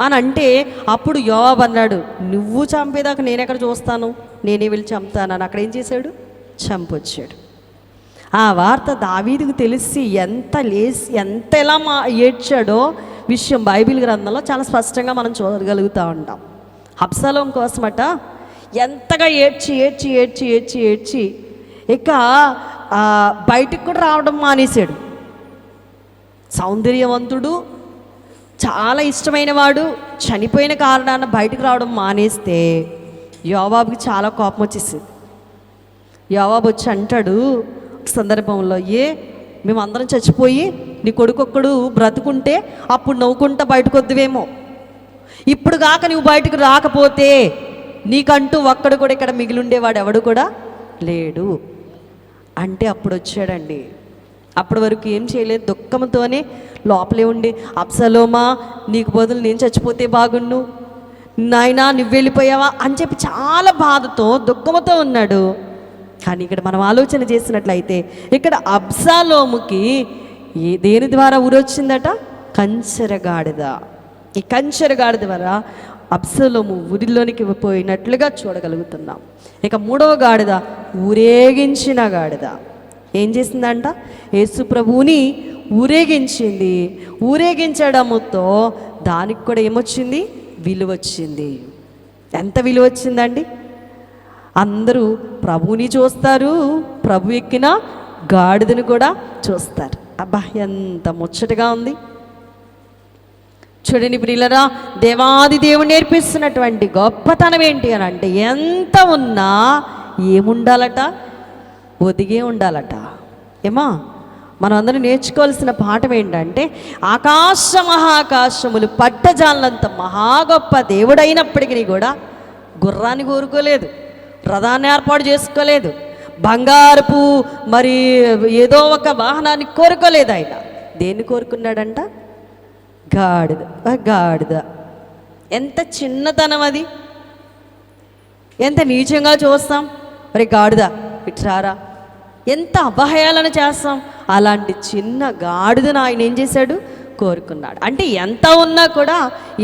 అని అంటే, అప్పుడు యోవాబు అన్నాడు, నువ్వు చంపేదాకా నేను ఎక్కడ చూస్తాను, నేనే వెళ్ళి చంపుతాను అని. అక్కడ ఏం చేశాడు, చంపొచ్చాడు. ఆ వార్త దావీదుకు తెలిసి ఎంత ఎలా ఏడ్చాడో విషయం బైబిల్ గ్రంథంలో చాలా స్పష్టంగా మనం చూడగలుగుతూ ఉంటాం. అబ్షాలోం కోసమట ఎంతగా ఏడ్చి ఇక బయటికి కూడా రావడం మానేశాడు. సౌందర్యవంతుడు, చాలా ఇష్టమైన వాడు, చనిపోయిన కారణాన బయటకు రావడం మానేస్తే యోవాబుకి చాలా కోపం వచ్చేసింది. యోవాబు వచ్చి అంటాడు సందర్భంలో, మేమందరం చచ్చిపోయి నీ కొడుకొక్కడు బ్రతుకుంటే అప్పుడు నవ్వుకుంటా బయటకు వద్దువేమో, ఇప్పుడు కాక నువ్వు బయటకు రాకపోతే నీకంటూ ఒక్కడు కూడా ఇక్కడ మిగిలిండేవాడు ఎవడు కూడా లేడు అంటే అప్పుడు వచ్చాడండి. అప్పటి వరకు ఏం చేయలేదు, దుఃఖంతోనే లోపలే ఉండి, అబ్షాలోమా నీకు బదులు నేను చచ్చిపోతే బాగుండు, నాయనా నువ్వు వెళ్ళిపోయావా అని చెప్పి చాలా బాధతో దుఃఖంతో ఉన్నాడు. కానీ ఇక్కడ మనం ఆలోచన చేసినట్లయితే ఇక్కడ అబ్షాలోముకి దేని ద్వారా ఊరొచ్చిందట, కంచెరగాడిద. ఈ కంచెరగాడిద ద్వారా అబ్షాలోము ఊరిలోనికి పోయినట్లుగా చూడగలుగుతున్నాం. ఇక 3వ గాడిద ఊరేగించిన గాడిద ఏం చేసిందంట, యేసు ప్రభువుని ఊరేగించింది. ఊరేగించడంతో దానికి కూడా ఏమొచ్చింది, విలువ వచ్చింది. ఎంత విలువ వచ్చిందండి, అందరూ ప్రభువుని చూస్తారు, ప్రభు ఎక్కిన గాడిదను కూడా చూస్తారు. అబ్బా, ఎంత ముచ్చటగా ఉంది చూడండి ప్రియులరా. దేవాది దేవుడు నేర్పిస్తున్నటువంటి గొప్పతనం ఏంటి అని అంటే, ఎంత ఉన్నా ఏముండాలట, ఒదిగే ఉండాలట. మనం అందరం నేర్చుకోవాల్సిన పాఠం ఏంటంటే, ఆకాశ మహాకాశములు పట్టజాలంత మహా గొప్ప దేవుడైనప్పటికీ కూడా గుర్రాన్ని కోరుకోలేదు, రథాన్ని ఏర్పాటు చేసుకోలేదు, బంగారపు మరి ఏదో ఒక వాహనాన్ని కోరుకోలేదు. ఆయన దేన్ని కోరుకున్నాడంట, గాడిద. ఎంత చిన్నతనం అది, ఎంత నీచంగా చూస్తాం. మరి గాడిద ఇట్రారా, ఎంత అపహేళన చేస్తాం. అలాంటి చిన్న గాడిదను ఆయన ఏం చేశాడు, కోరుకున్నాడు. అంటే ఎంత ఉన్నా కూడా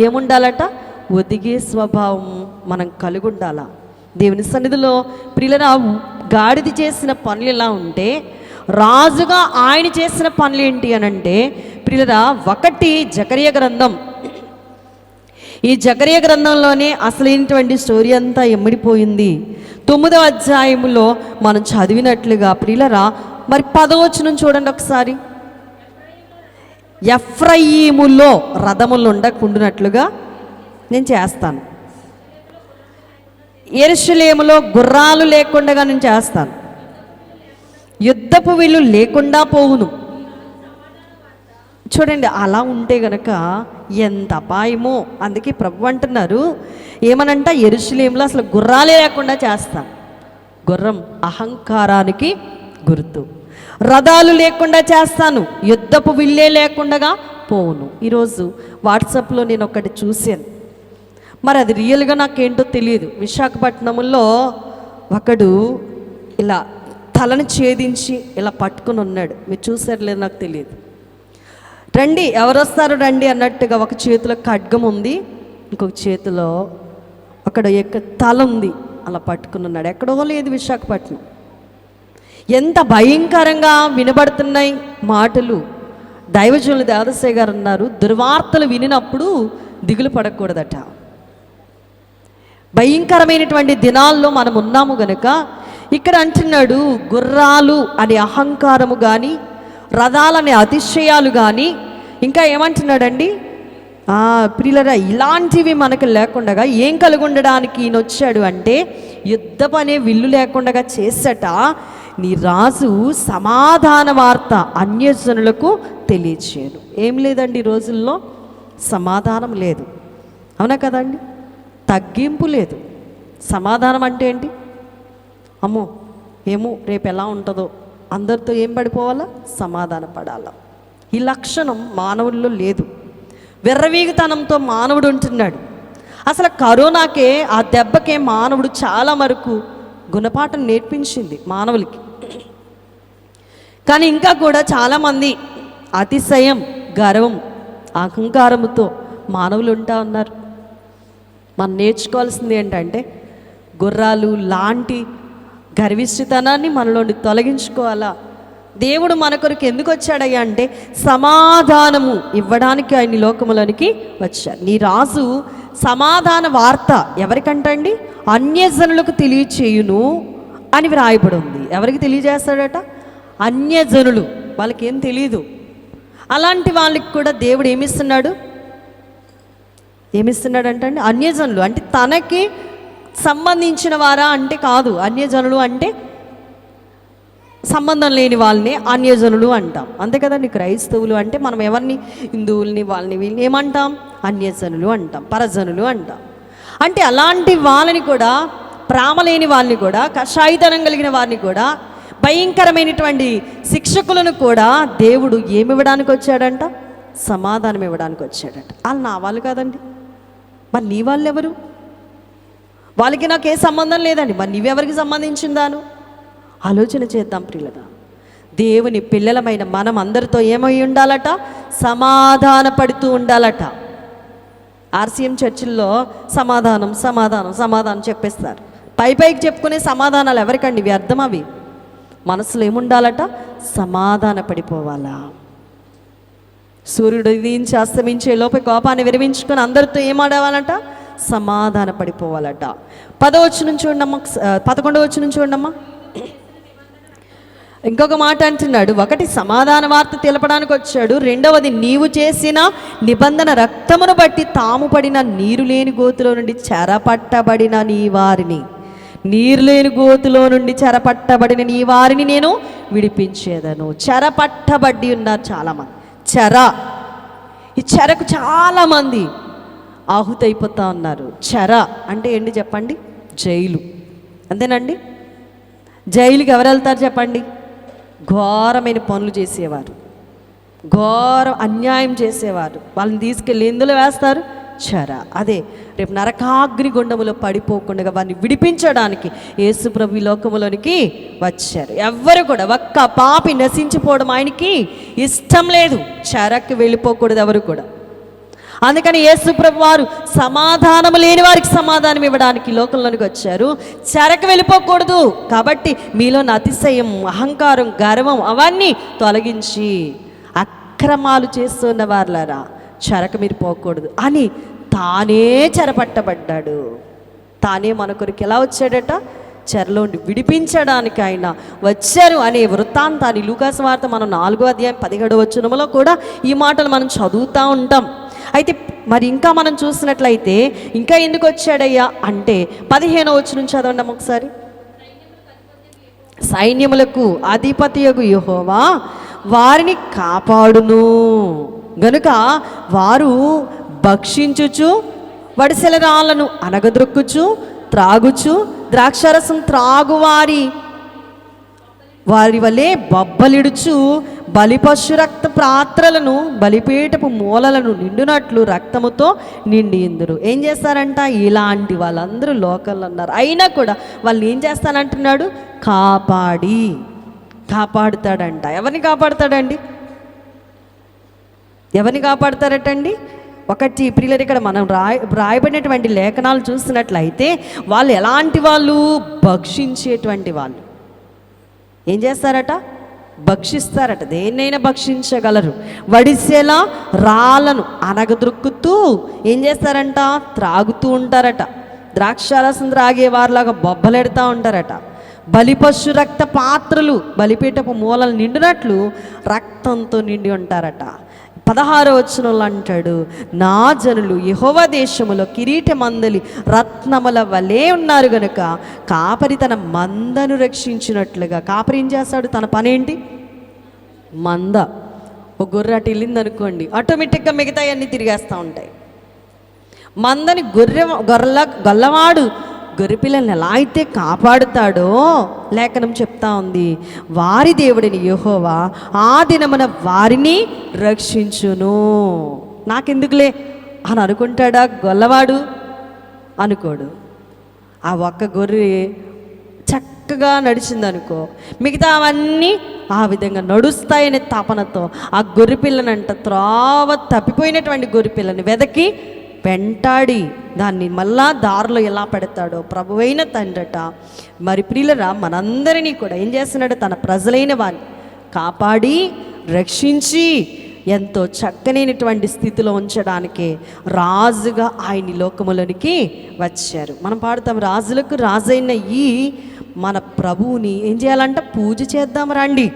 ఏముండాలట, ఒదిగే స్వభావం మనం కలిగి ఉండాలా దేవుని సన్నిధిలో. ప్రియులరా, గాడిద చేసిన పనులు ఎలా ఉంటే, రాజుగా ఆయన చేసిన పనులు ఏంటి అని అంటే, ప్రియులరా, ఒకటి జకరియా గ్రంథం. ఈ జకరియా గ్రంథంలోనే అసలైనటువంటి స్టోరీ అంతా ఎమ్మిడిపోయింది. 9వ అధ్యాయంలో మనం చదివినట్లుగా ప్రియులరా, మరి 10వ వచనం చూడండి ఒకసారి. ఎఫ్రాయిములో రథములు ఉండకుండానట్లుగా నేను చేస్తాను. యెరూషలేములో గుర్రాలు లేకుండా నేను చేస్తాను. యుద్ధపు విల్లు లేకుండా పోవును. చూడండి, అలా ఉంటే గనక ఎంత అపాయమో. అందుకే ప్రభు అంటున్నారు ఏమనంట, యెరూషలేములో అసలు గుర్రాలే లేకుండా చేస్తాను. గుర్రం అహంకారానికి గుర్తు. రథాలు లేకుండా చేస్తాను, యుద్ధపు విల్లే లేకుండా పోవును. ఈరోజు వాట్సాప్లో నేను ఒకటి చూశాను, మరి అది రియల్గా నాకేంటో తెలియదు. విశాఖపట్నంలో ఒకడు ఇలా తలను ఛేదించి ఇలా పట్టుకుని ఉన్నాడు. మీరు చూసారు లేదు నాకు తెలియదు. రండి, ఎవరు వస్తారు రండి అన్నట్టుగా ఒక చేతిలో ఖడ్గం ఉంది, ఇంకొక చేతిలో అక్కడ తల ఉంది, అలా పట్టుకుని ఉన్నాడు. ఎక్కడో లేదు విశాఖపట్నం. ఎంత భయంకరంగా వినబడుతున్నాయి మాటలు. దైవజనులు దేవదాసయ్య గారు అన్నారు, దుర్వార్తలు వినినప్పుడు దిగులు పడకూడదట. భయంకరమైనటువంటి దినాల్లో మనం ఉన్నాము గనుక ఇక్కడ అంటున్నాడు, గుర్రాలు అనే అహంకారము కానీ, రథాలనే అతిశయాలు కానీ, ఇంకా ఏమంటున్నాడండి, ప్రియులరా ఇలాంటివి మనకు లేకుండా ఏం కలిగి ఉండడానికి ఈయన వచ్చాడు అంటే, యుద్ధపు అనే విల్లు లేకుండా చేసట నీ రాజు సమాధాన వార్త అన్యజనులకు తెలియచేయను. ఏం లేదండి, ఈ రోజుల్లో సమాధానం లేదు. అవునా కదండి? తగ్గింపు లేదు. సమాధానం అంటే ఏంటి? అమ్మో ఏమో రేపు ఎలా ఉంటుందో, అందరితో ఏం పడిపోవాలా? సమాధాన పడాలా. ఈ లక్షణం మానవుల్లో లేదు. విర్రవీగితనంతో మానవుడు ఉంటున్నాడు. అసలు కరోనాకే, ఆ దెబ్బకే మానవుడు చాలా వరకు గుణపాఠం నేర్పించింది మానవులకి. కానీ ఇంకా కూడా చాలామంది అతిశయం, గర్వం, అహంకారముతో మానవులు ఉంటా ఉన్నారు. మనం నేర్చుకోవాల్సింది ఏంటంటే, గుర్రాలు లాంటి గర్విష్ఠతనాన్ని మనలోని తొలగించుకోవాలా. దేవుడు మన కొరకు ఎందుకు వచ్చాడయ్యా అంటే, సమాధానము ఇవ్వడానికి ఆయన లోకములోనికి వచ్చాడు. నీ రాజు సమాధాన వార్త ఎవరికంటండి? అన్యజనులకు తెలియచేయును అని వ్రాయబడి ఉంది. ఎవరికి తెలియజేస్తాడట? అన్యజనులు. వాళ్ళకి ఏం తెలియదు. అలాంటి వాళ్ళకి కూడా దేవుడు ఏమిస్తున్నాడు అండి? అన్యజనులు అంటే తనకి సంబంధించిన వారా అంటే కాదు. అన్యజనులు అంటే సంబంధం లేని వాళ్ళని అన్యజనులు అంటాం. అంతే కదండి. క్రైస్తవులు అంటే మనం ఎవరిని, హిందువుల్ని, వాళ్ళని వీళ్ళని ఏమంటాం? అన్యజనులు అంటాం, పరజనులు అంటాం. అంటే అలాంటి వాళ్ళని కూడా, ప్రేమ లేని వాళ్ళని కూడా, కషాయితనం కలిగిన వారిని కూడా, భయంకరమైనటువంటి శిక్షకులను కూడా దేవుడు ఏమివ్వడానికి వచ్చాడంట? సమాధానం ఇవ్వడానికి వచ్చాడంట. వాళ్ళు నా వాళ్ళు కాదండి. మరి నీ వాళ్ళు ఎవరు? వాళ్ళకి నాకు ఏ సంబంధం లేదండి. మరి నీవెవరికి సంబంధించిందాను? ఆలోచన చేద్దాం ప్రియులరా. దేవుని పిల్లలమైన మనం అందరితో ఏమై ఉండాలట? సమాధాన పడుతూ ఉండాలట. ఆర్సీఎం చర్చిల్లో సమాధానం సమాధానం సమాధానం చెప్పేస్తారు. పైకి చెప్పుకునే సమాధానాలు ఎవరికండి? వ్యర్థం అవి. మనసులో ఏముండాలట? సమాధాన పడిపోవాలా. సూర్యుడు ఉదయించి అస్తమించే లోపే కోపాన్ని విరమించుకొని అందరితో ఏమాడవాలంట? సమాధాన పడిపోవాలట. 10వ వచనం చూడమ్మా, 11వ వచనం చూడమ్మా. ఇంకొక మాట అంటున్నాడు, ఒకటి సమాధాన వార్త తెలపడానికి వచ్చాడు, రెండవది నీవు చేసిన నిబంధన రక్తమును బట్టి తాము పడిన నీరు లేని గోతులో నుండి చెరపట్టబడిన నీ వారిని, నీరు లేని గోతులో నుండి చెరపట్టబడిన నీ వారిని నేను విడిపించేదను. చెరపట్టబడి ఉన్నారు చాలామంది. ఈ చెరకు చాలామంది ఆహుతైపోతా ఉన్నారు. చెర అంటే ఏంటి చెప్పండి? జైలు. అంతేనండి. జైలుకి ఎవరు వెళ్తారు చెప్పండి? ఘోరమైన పనులు చేసేవారు, ఘోర అన్యాయం చేసేవారు. వాళ్ళని తీసుకెళ్ళి ఎందులో వేస్తారు? చెర. అదే రేపు నరకాగ్ని గుండములో పడిపోకుండా వారిని విడిపించడానికి యేసు ప్రభు లోకములోనికి వచ్చారు. ఎవ్వరు కూడా ఒక్క పాపి నశించిపోవడం ఆయనకి ఇష్టం లేదు. చెరకు వెళ్ళిపోకూడదు ఎవరు కూడా. అందుకని యేసు ప్రభు వారు సమాధానం లేని వారికి సమాధానం ఇవ్వడానికి లోకంలోనికి వచ్చారు. చెరకు వెళ్ళిపోకూడదు కాబట్టి మీలో అతిశయం, అహంకారం, గర్వం అవన్నీ తొలగించి అక్రమాలు చేస్తున్న వారులారా చెరకు మీరు పోకూడదు అని తానే చెరపట్టబడ్డాడు. తానే మన కొరకు ఎలా వచ్చాడట? చెరలో విడిపించడానికి ఆయన వచ్చారు అనే వృత్తాంతాన్ని లూకా సువార్త మనం 4వ అధ్యాయం 17వ వచనంలో కూడా ఈ మాటలు మనం చదువుతూ ఉంటాం. అయితే మరి ఇంకా మనం చూసినట్లయితే ఇంకా ఎందుకు వచ్చాడయ్యా అంటే 15వ వచనం చదవండి ఒకసారి. సైన్యములకు అధిపతియగు యెహోవా వారిని కాపాడును గనుక వారు భక్షించుచు వడిసెల రాళ్ళను అనగద్రొక్కుచు త్రాగుచు ద్రాక్షారసం త్రాగువారి వలె బొబ్బలిడుచు బలిపశు రక్త పాత్రలను బలిపీఠపు మూలలను నిండునట్లు రక్తముతో నిండి ఇందురు. ఏం చేస్తారంట? ఇలాంటి వాళ్ళందరూ లోకల్లో ఉన్నారు. అయినా కూడా వాళ్ళని ఏం చేస్తానంటున్నాడు? కాపాడుతాడంట. ఎవరిని కాపాడుతాడండి? ఎవరిని కాపాడుతారటండి? ఒకటి ప్రియులారా, ఇక్కడ మనం రాయబడినటువంటి లేఖనాలు చూసినట్లయితే వాళ్ళు ఎలాంటి వాళ్ళు? భక్షించేటువంటి వాళ్ళు. ఏం చేస్తారట? భక్షిస్తారట. దేన్నైనా భక్షించగలరు. వడిసెల రాళ్ళను అనగద్రుక్కుతూ ఏం చేస్తారంట? త్రాగుతూ ఉంటారట. ద్రాక్షారసం త్రాగేవారిలాగా బొబ్బలెడతా ఉంటారట. బలిపశు రక్త పాత్రలు బలిపీఠపు మూలలు నిండినట్లు రక్తంతో నిండి ఉంటారట. 16వ వచనంలో అంటాడు, నా జనులు యెహోవా దేశములో కిరీట మందలి రత్నముల వలె ఉన్నారు గనుక కాపరి తన మందను రక్షించినట్లుగా. కాపరి ఏం చేస్తాడు? తన పనేంటి? మంద. ఒక గొర్రె అటు వెళ్ళింది అనుకోండి, ఆటోమేటిక్గా మిగతా అన్నీ తిరిగేస్తూ ఉంటాయి. మందని గొల్లవాడు గొర్రెపిల్లల్ని ఎలా అయితే కాపాడుతాడో లేఖనం చెప్తా ఉంది, వారి దేవుడిని యెహోవా ఆ దినమున వారిని రక్షించును. నాకెందుకులే అని అనుకుంటాడా గొల్లవాడు? అనుకోడు. ఆ ఒక్క గొర్రె చక్కగా నడిచిందనుకో, మిగతా అవన్నీ ఆ విధంగా నడుస్తాయనే తపనతో ఆ గొర్రెపిల్లనంట త్రోవ తప్పిపోయినటువంటి గొర్రెపిల్లని వెదకి వెంటాడి దాన్ని మళ్ళా దారిలో ఎలా పెడతాడో ప్రభువైన తండ్రట. మరి ప్రియులరా, మనందరినీ కూడా ఏం చేస్తున్నాడు? తన ప్రజలైన వారిని కాపాడి రక్షించి ఎంతో చక్కనైనటువంటి స్థితిలో ఉంచడానికే రాజుగా ఆయన లోకములోనికి వచ్చారు. మనం పాడుతాం, రాజులకు రాజైన ఈ మన ప్రభువుని ఏం చేయాలంట? పూజ చేద్దాం రండి.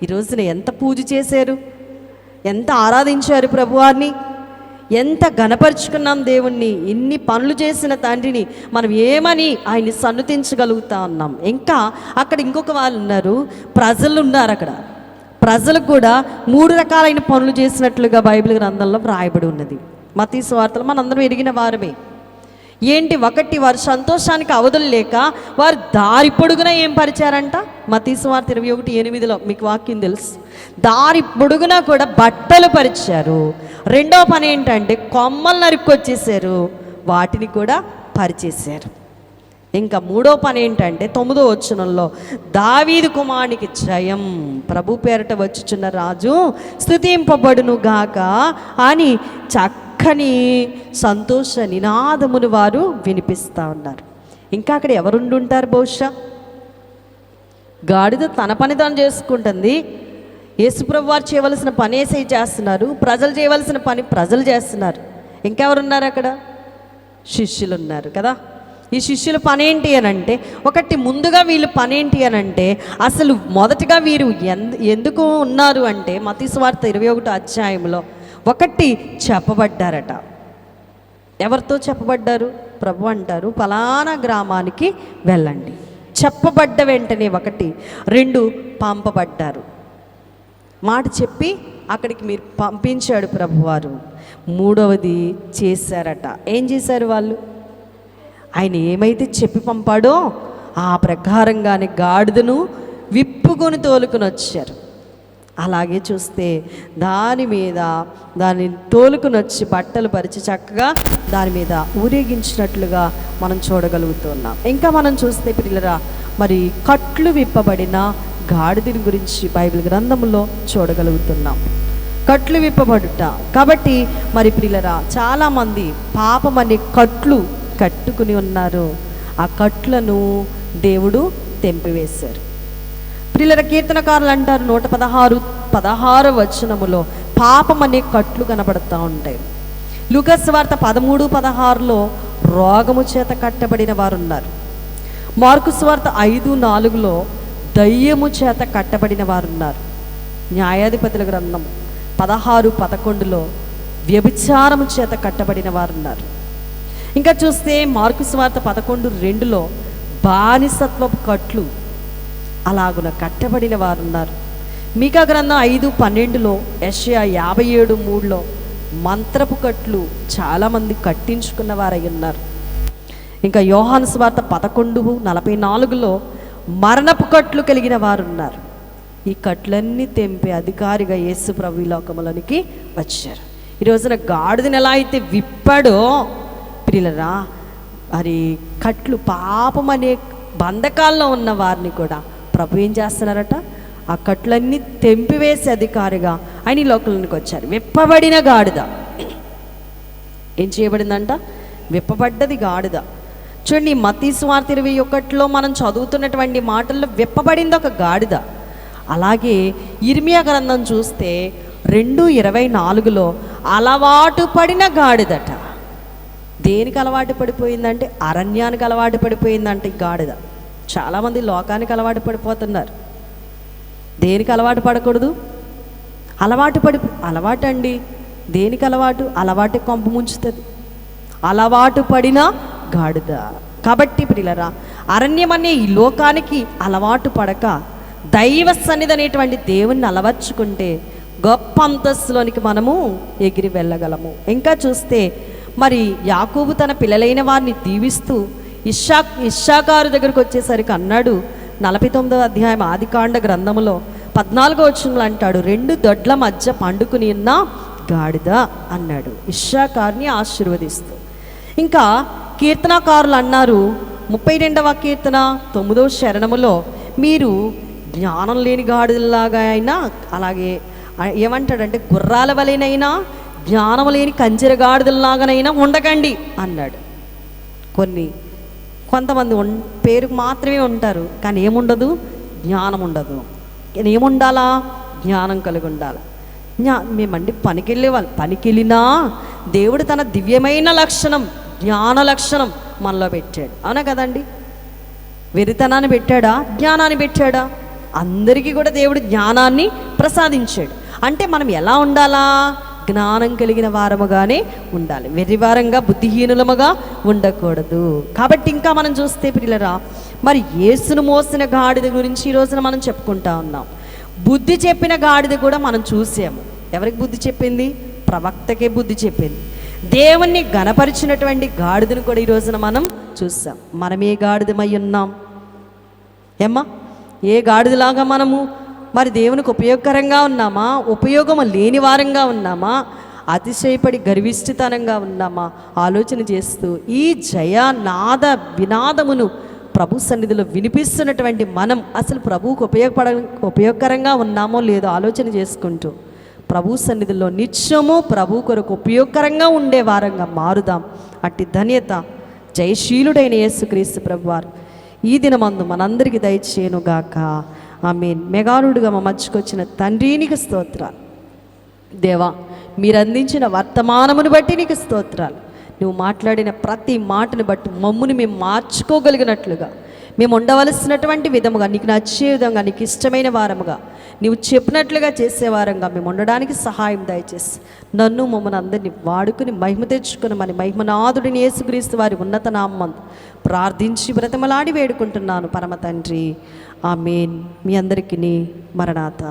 ఈ రోజున ఎంత పూజ చేశారు, ఎంత ఆరాధించారు ప్రభువారిని, ఎంత ఘనపరుచుకున్నాం దేవుణ్ణి. ఇన్ని పనులు చేసిన తండ్రిని మనం ఏమని ఆయన్ని సన్నుతించగలుగుతా ఉన్నాం. ఇంకా అక్కడ ఇంకొక వాళ్ళు ఉన్నారు, ప్రజలు ఉన్నారు. అక్కడ ప్రజలు కూడా 3 రకాలైన పనులు చేసినట్లుగా బైబిల్ గ్రంథంలో వ్రాయబడి ఉన్నది. మత్తయి సువార్తలో మనందరం ఎరిగిన వారమే. ఏంటి? ఒకటి, వారు సంతోషానికి అవధులు లేక వారు దారి పొడుగున ఏం పరిచారంట? మత్తయి సువార్త 21:8 మీకు వాక్యం తెలుసు. దారి పొడుగున కూడా బట్టలు పరిచారు. రెండో పని ఏంటంటే కొమ్మలు నరుక్కొచ్చేసారు, వాటిని కూడా పరిచేశారు. ఇంకా మూడో పని ఏంటంటే 9వ వచనంలో దావీదు కుమారునికి జయం, ప్రభు పేరట వచ్చుచున్న రాజు స్తుతింపబడును గాక అని చక్కని సంతోష నినాదమును వారు వినిపిస్తూ ఉన్నారు. ఇంకా అక్కడ ఎవరుండుంటారు? బహుశా గాడిద తన పని తాను చేసుకుంటుంది. యేసుప్రభు వారు చేయవలసిన పని ఏసై చేస్తున్నారు, ప్రజలు చేయవలసిన పని ప్రజలు చేస్తున్నారు. ఇంకెవరున్నారు అక్కడ? శిష్యులు ఉన్నారు కదా. ఈ శిష్యుల పని ఏంటి అని అంటే, ఒకటి ముందుగా వీళ్ళు పని ఏంటి అని అంటే, అసలు మొదటగా వీరు ఎందుకు ఉన్నారు అంటే మత్తయి సువార్త 21వ అధ్యాయంలో ఒకటి చెప్పబడ్డారట. ఎవరితో చెప్పబడ్డారు? ప్రభు అంటారు, ఫలానా గ్రామానికి వెళ్ళండి. చెప్పబడ్డ వెంటనే 1, 2 పంపబడ్డారు. మాట చెప్పి అక్కడికి మీరు పంపించాడు ప్రభువారు. 3వది చేశారట. ఏం చేశారు వాళ్ళు? ఆయన ఏమైతే చెప్పి పంపాడో ఆ ప్రకారంగానే గాడిదను విప్పుకొని తోలుకొని వచ్చారు. అలాగే చూస్తే దాన్ని తోలుకొని వచ్చి బట్టలు పరిచి చక్కగా దాని మీద ఊరేగించినట్లుగా మనం చూడగలుగుతున్నాం. ఇంకా మనం చూస్తే పిల్లరా, మరి కట్లు విప్పబడిన గాడిదని గురించి బైబిల్ గ్రంథంలో చూడగలుగుతున్నాం. కట్లు విప్పబడుట. కాబట్టి మరి ప్రియులరా, చాలామంది పాపం అనే కట్లు కట్టుకుని ఉన్నారు. ఆ కట్లను దేవుడు తెంపివేశారు. ప్రియులరా, కీర్తనకారులు అంటారు 116 వచనములో పాపం అనే కట్లు కనబడుతూ ఉంటాయి. లూకా సువార్త 13:16లో రోగము చేత కట్టబడిన వారు ఉన్నారు. మార్కు సువార్త 5:4లో దయ్యము చేత కట్టబడిన వారు ఉన్నారు. న్యాయాధిపతుల గ్రంథం 16:11లో వ్యభిచారము చేత కట్టబడిన వారు ఉన్నారు. ఇంకా చూస్తే మార్కు సువార్త 11:2లో బానిసత్వపు కట్లు అలాగున కట్టబడిన వారు ఉన్నారు. మీకా గ్రంథం 5:12లో యెషయా 57:3లో మంత్రపు కట్లు చాలామంది కట్టించుకున్న వారై ఉన్నారు. ఇంకా యోహాను సువార్త 11:44లో మరణపు కట్లు కలిగిన వారు ఉన్నారు. ఈ కట్లన్నీ తెంపే అధికారిగా యేసు ప్రభు ఈ లోకములోనికి వచ్చారు. ఈ రోజున గాడిదని ఎలా అయితే విప్పాడో ప్రియులరా, మరి కట్లు పాపం అనే బంధకాల్లో ఉన్న వారిని కూడా ప్రభు ఏం చేస్తున్నారట, ఆ కట్లన్నీ తెంపివేసే అధికారిగా ఆయన ఈ లోకంలోనికి వచ్చారు. విప్పబడిన గాడిద ఏం చేయబడిందంట, విప్పబడ్డది గాడిద. చూడండి, మత్తయి సువార్త 21లో మనం చదువుతున్నటువంటి మాటల్లో విప్పబడింది ఒక గాడిద. అలాగే ఇర్మియా గ్రంథం చూస్తే 2:24లో అలవాటు పడిన గాడిదట. దేనికి అలవాటు పడిపోయిందంటే అరణ్యానికి అలవాటు పడిపోయిందంటే ఈ గాడిద. చాలామంది లోకానికి అలవాటు పడిపోతున్నారు. దేనికి అలవాటు పడకూడదు, అలవాటు అండి. దేనికి అలవాటు? అలవాటు కొంప ముంచుతుంది. అలవాటు పడిన గాడిద. కాబట్టి ప్రియులరా, అరణ్యం అనే ఈ లోకానికి అలవాటు పడక దైవ సన్నిధి అనేటువంటి దేవుణ్ణి అలవర్చుకుంటే గొప్ప అంతస్తులోనికి మనము ఎగిరి వెళ్ళగలము. ఇంకా చూస్తే మరి యాకోబు తన పిల్లలైన వారిని దీవిస్తూ ఇశ్శాకారు దగ్గరకు వచ్చేసరికి అన్నాడు, 49వ అధ్యాయం ఆదికాండ గ్రంథములో 14వ వచనంలో అంటాడు, 2 దొడ్ల మధ్య పండుకుని ఉన్న గాడిద అన్నాడు, ఇశ్శాకారుని ఆశీర్వదిస్తూ. ఇంకా కీర్తనకారులు అన్నారు 32వ కీర్తన 9వ శరణములో, మీరు జ్ఞానం లేని గాడిదలాగా అయినా, అలాగే ఏమంటాడంటే గుర్రాల వలెనైనా జ్ఞానం లేని కంచెర గాడిదలాగానైనా ఉండకండి అన్నాడు. కొంతమంది పేరుకు మాత్రమే ఉంటారు, కానీ ఏముండదు, జ్ఞానం ఉండదు. ఏముండాలా? జ్ఞానం కలిగి ఉండాలి. మేమండి పనికెళ్ళే వాళ్ళు, పనికెళ్ళినా దేవుడు తన దివ్యమైన లక్షణం, జ్ఞాన లక్షణం మనలో పెట్టాడు. అవునా కదండి? వెరితనాన్ని పెట్టాడా, జ్ఞానాన్ని పెట్టాడా? అందరికీ కూడా దేవుడు జ్ఞానాన్ని ప్రసాదించాడు. అంటే మనం ఎలా ఉండాలా? జ్ఞానం కలిగిన వారముగానే ఉండాలి, వెర్రివారంగా బుద్ధిహీనులముగా ఉండకూడదు. కాబట్టి ఇంకా మనం చూస్తే ప్రియులరా, మరి యేసును మోసిన గాడిద గురించి ఈ రోజున మనం చెప్పుకుంటా ఉన్నాం. బుద్ధి చెప్పిన గాడిద కూడా మనం చూసాము. ఎవరికి బుద్ధి చెప్పింది? ప్రవక్తకే బుద్ధి చెప్పింది. దేవుణ్ణి గణపరిచినటువంటి గాడిదను కూడా ఈ రోజున మనం చూసాం. మనం ఏ గాడిదమై ఉన్నాం? ఏమ్మా, ఏ గాడిదలాగా మనము మరి దేవునికి ఉపయోగకరంగా ఉన్నామా, ఉపయోగం లేని వారంగా ఉన్నామా, అతిశయపడి గర్విష్ఠితనంగా ఉన్నామా? ఆలోచన చేస్తూ ఈ జయనాద వినాదమును ప్రభు సన్నిధిలో వినిపిస్తున్నటువంటి మనం అసలు ప్రభువుకు ఉపయోగకరంగా ఉన్నామో లేదో ఆలోచన చేసుకుంటూ ప్రభు సన్నిధిలో నిత్యము ప్రభు కొరకు ఉపయోగకరంగా ఉండే వారంగా మారుదాం. అట్టి ధన్యత జయశీలుడైన యేసుక్రీస్తు ప్రభువారు ఈ దినమందు మనందరికీ దయచేయునుగాక. ఆమేన్. మెగారుడుగా మా మధ్యకొచ్చిన తండ్రి నీకు స్తోత్రాలు. దేవా, మీరు అందించిన వర్తమానమును బట్టి నీకు స్తోత్రాలు. నువ్వు మాట్లాడిన ప్రతి మాటను బట్టి మమ్ముని మేము మార్చుకోగలిగినట్లుగా, మేము ఉండవలసినటువంటి విధముగా, నీకు నచ్చే విధంగా, నీకు ఇష్టమైన వారముగా, నీవు చెప్పినట్లుగా చేసేవారంగా మేము ఉండడానికి సహాయం దయచేసి నన్ను మమ్మల్ని అందరినీ వాడుకుని మహిమ తెచ్చుకుని మన మహిమనాథుడిని యేసుక్రీస్తు వారి ఉన్నత నామం ప్రార్థించి బ్రతమలాడి వేడుకుంటున్నాను పరమ తండ్రి. ఆమేన్. మీ అందరికీ మరణాత.